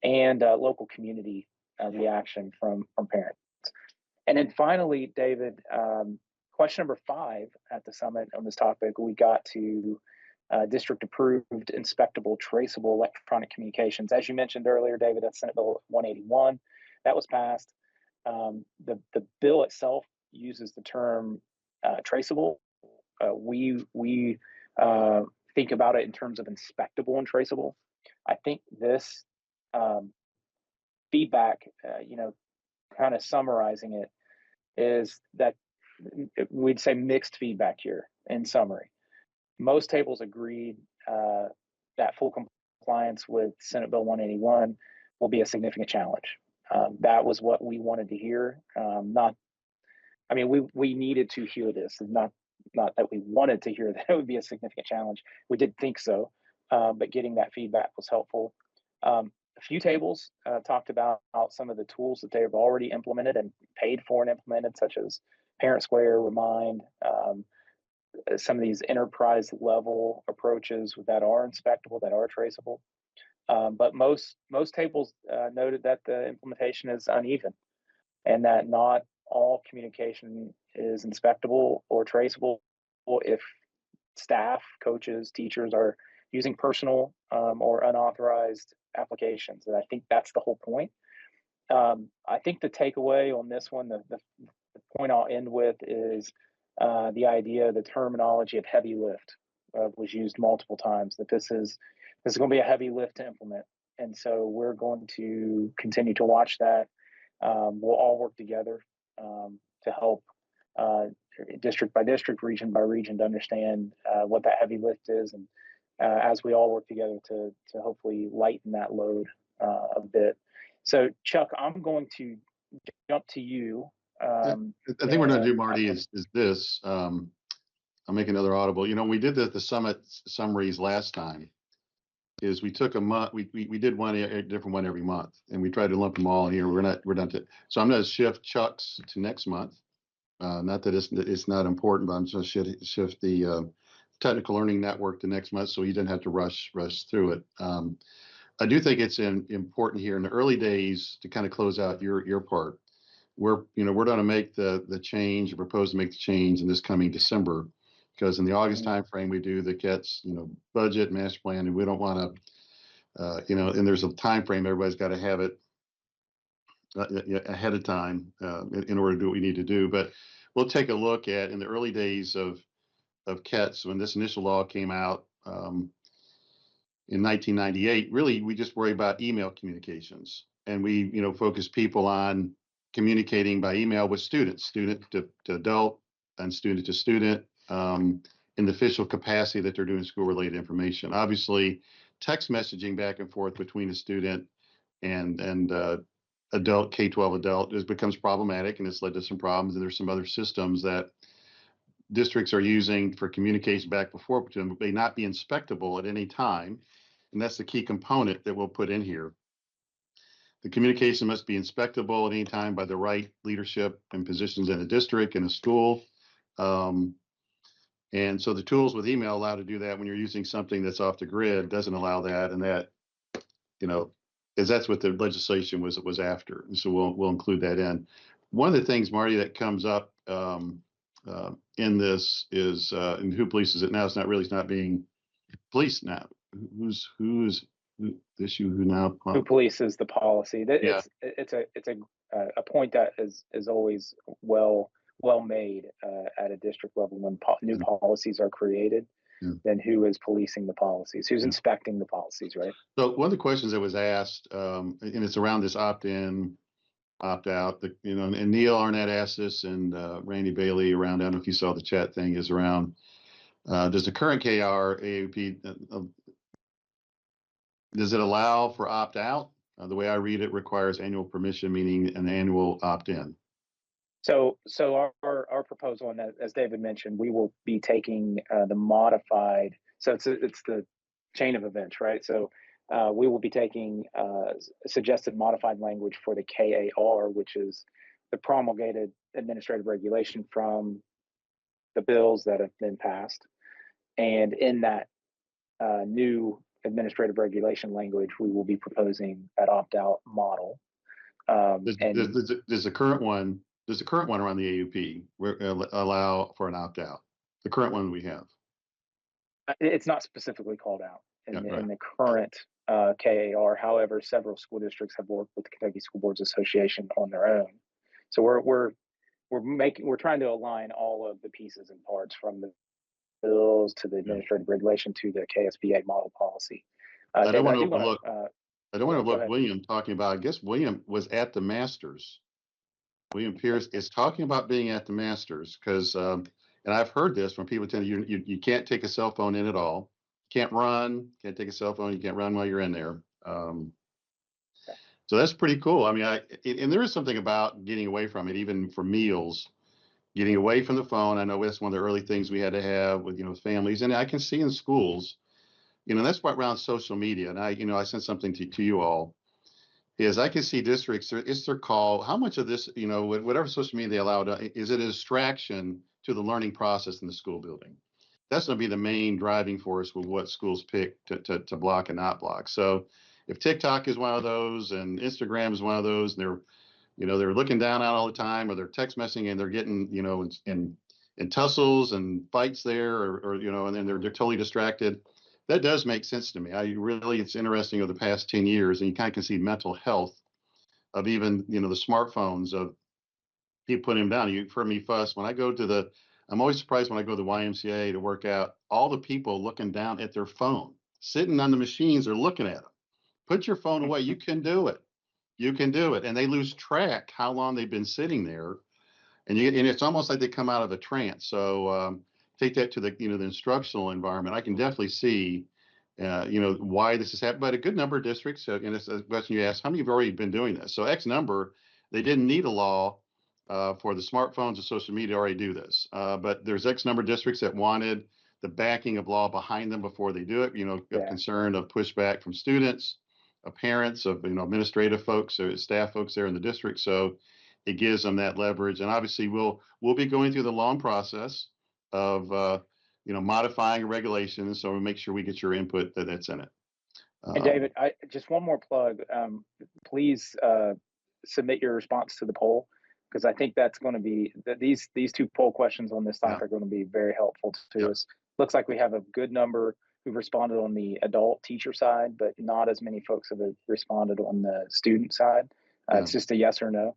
and local community reaction from parents. And then finally, David, question number 5 at the summit on this topic, we got to district approved, inspectable, traceable electronic communications. As you mentioned earlier, David, that's Senate Bill 181. That was passed. The bill itself uses the term traceable. We think about it in terms of inspectable and traceable. I think this feedback, kind of summarizing it, is that we'd say mixed feedback here in summary. Most tables agreed that full compliance with Senate Bill 181 will be a significant challenge. That was what we wanted to hear. We needed to hear this, not that we wanted to hear that it would be a significant challenge. We did think so, but getting that feedback was helpful. A few tables talked about some of the tools that they have already implemented and paid for and implemented, such as Parent Square, Remind, some of these enterprise level approaches that are inspectable, that are traceable. But most tables noted that the implementation is uneven, and that not all communication is inspectable or traceable if staff, coaches, teachers are using personal or unauthorized applications. And I think that's the whole point. I think the takeaway on this one, the point I'll end with, is the idea, the terminology of heavy lift was used multiple times, that this is going to be a heavy lift to implement. And so we're going to continue to watch that. We'll all work together to help district by district, region by region, to understand what that heavy lift is, and as we all work together to hopefully lighten that load a bit. So Chuck, I'm going to jump to you. I think we're going to do, Marty, is this. I'll make another audible. We did the summit summaries last time. Is we took a month, we did a different one every month, and we tried to lump them all in here. We're done to. So I'm going to shift Chuck's to next month. Not that it's not important, but I'm just going to shift the technical learning network to next month, so you didn't have to rush through it. I do think it's important here in the early days to kind of close out your part. We're going to make the change, or propose to make the change in this coming December, because in the August timeframe we do the KETS budget master plan, and we don't want to and there's a time frame everybody's got to have it ahead of time in order to do what we need to do. But we'll take a look at, in the early days of KETS, when this initial law came out in 1998, really we just worry about email communications, and we focus people on communicating by email with student to adult and student to student in the official capacity that they're doing school-related information. Obviously, text messaging back and forth between a student and adult, K-12 adult, becomes problematic, and it's led to some problems. And there's some other systems that districts are using for communication back and forth between them, may not be inspectable at any time, and that's the key component that we'll put in here. The communication must be inspectable at any time by the right leadership and positions in a district, in a school. And so the tools with email allow to do that when you're using something that's off the grid doesn't allow that, and that, you know, because that's what the legislation was after. And so we'll include that in. One of the things, Marty, that comes up in this is, and who polices it now? It's not being policed now. Who's who issue who now? Who polices the policy? That Yeah. It's a point that is always well made at a district level when new policies are created. Yeah. Then who is policing the policies? Who's inspecting the policies, right? So one of the questions that was asked, and it's around this opt-in, opt-out. And Neil Arnett asked this, and Randy Bailey around. I don't know if you saw the chat thing. Is around. Does the current KR AAP does it allow for opt-out? The way I read it requires annual permission, meaning an annual opt-in. So our proposal, and as David mentioned, we will be taking the modified. So it's the chain of events, right? So we will be taking suggested modified language for the KAR, which is the promulgated administrative regulation from the bills that have been passed, and in that new administrative regulation language, we will be proposing that opt-out model. Does the current one? Does the current one around the AUP allow for an opt-out? The current one we have. It's not specifically called out in Right. the current KAR. However, several school districts have worked with the Kentucky School Boards Association on their own. So we're trying to align all of the pieces and parts from the bills to the administrative regulation to the KSBA model policy. I don't want to overlook. I don't want to go overlook ahead. William talking about. I guess William was at the Masters. William Pierce is talking about being at the Masters because, and I've heard this from people telling you can't take a cell phone in at all. Can't run. Can't take a cell phone. You can't run while you're in there. So that's pretty cool. I mean, and there is something about getting away from it, even for meals, getting away from the phone. I know that's one of the early things we had to have with families, and I can see in schools, that's what around social media. And I sent something to you all. Is I can see districts, it's their call. How much of this, whatever social media they allow, is it a distraction to the learning process in the school building? That's going to be the main driving force with what schools pick to block and not block. So if TikTok is one of those and Instagram is one of those, and they're looking down out all the time, or they're text messaging and they're getting, in tussles and fights there, or and then they're totally distracted. That does make sense to me. It's interesting over the past 10 years, and you kind of can see mental health of even, the smartphones of people putting them down. You've heard me fuss when I go to I'm always surprised when I go to the YMCA to work out, all the people looking down at their phone, sitting on the machines or looking at them. Put your phone away. You can do it. You can do it. And they lose track how long they've been sitting there. And it's almost like they come out of a trance. So take that to the instructional environment. I can definitely see why this has happened. But a good number of districts, and it's a question you asked, how many have already been doing this? So X number, they didn't need a law for the smartphones and social media already do this. But there's X number of districts that wanted the backing of law behind them before they do it. Of concern of pushback from students, of parents, of administrative folks or staff folks there in the district. So it gives them that leverage. And obviously we'll be going through the long process of modifying regulations. So we'll make sure we get your input that's in it. And David, just one more plug. Please submit your response to the poll, because I think that's going to be these two poll questions on this topic are going to be very helpful to us. Looks like we have a good number who've responded on the adult teacher side, but not as many folks have responded on the student side. It's just a yes or no.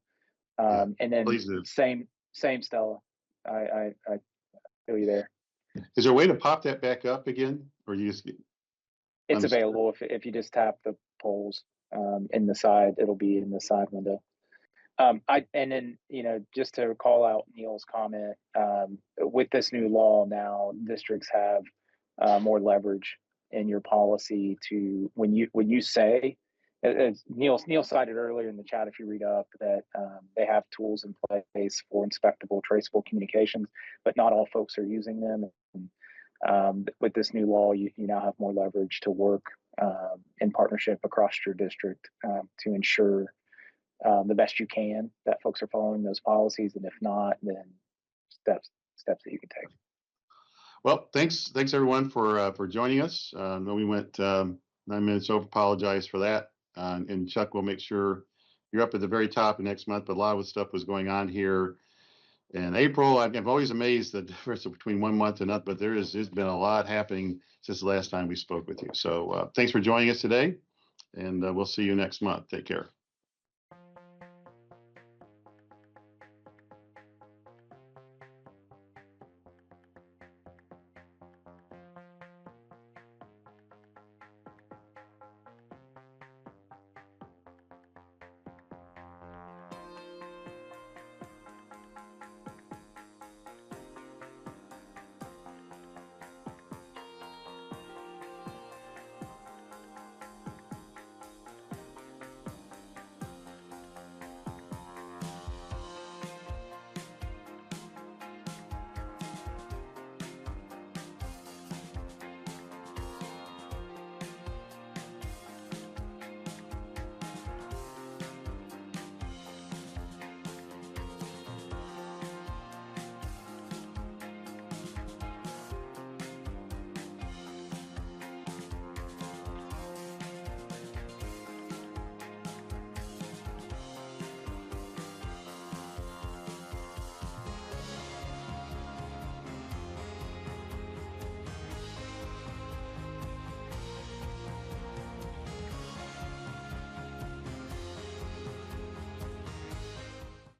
And then same Stella. I feel you there. Is there a way to pop that back up again, or you just? It's available if you just tap the polls in the side. It'll be in the side window. And then just to call out Neil's comment, with this new law now, districts have more leverage in your policy to when you say, as Neil cited earlier in the chat, if you read up, that they have tools in place for inspectable, traceable communications, but not all folks are using them. And with this new law, you now have more leverage to work in partnership across your district to ensure the best you can that folks are following those policies, and if not, then steps that you can take. Well, thanks everyone for joining us. I know we went 9 minutes over. Apologize for that. And Chuck, will make sure you're up at the very top of next month. But a lot of stuff was going on here in April. I'm always amazed the difference between 1 month and another, but there's been a lot happening since the last time we spoke with you. So thanks for joining us today, and we'll see you next month. Take care.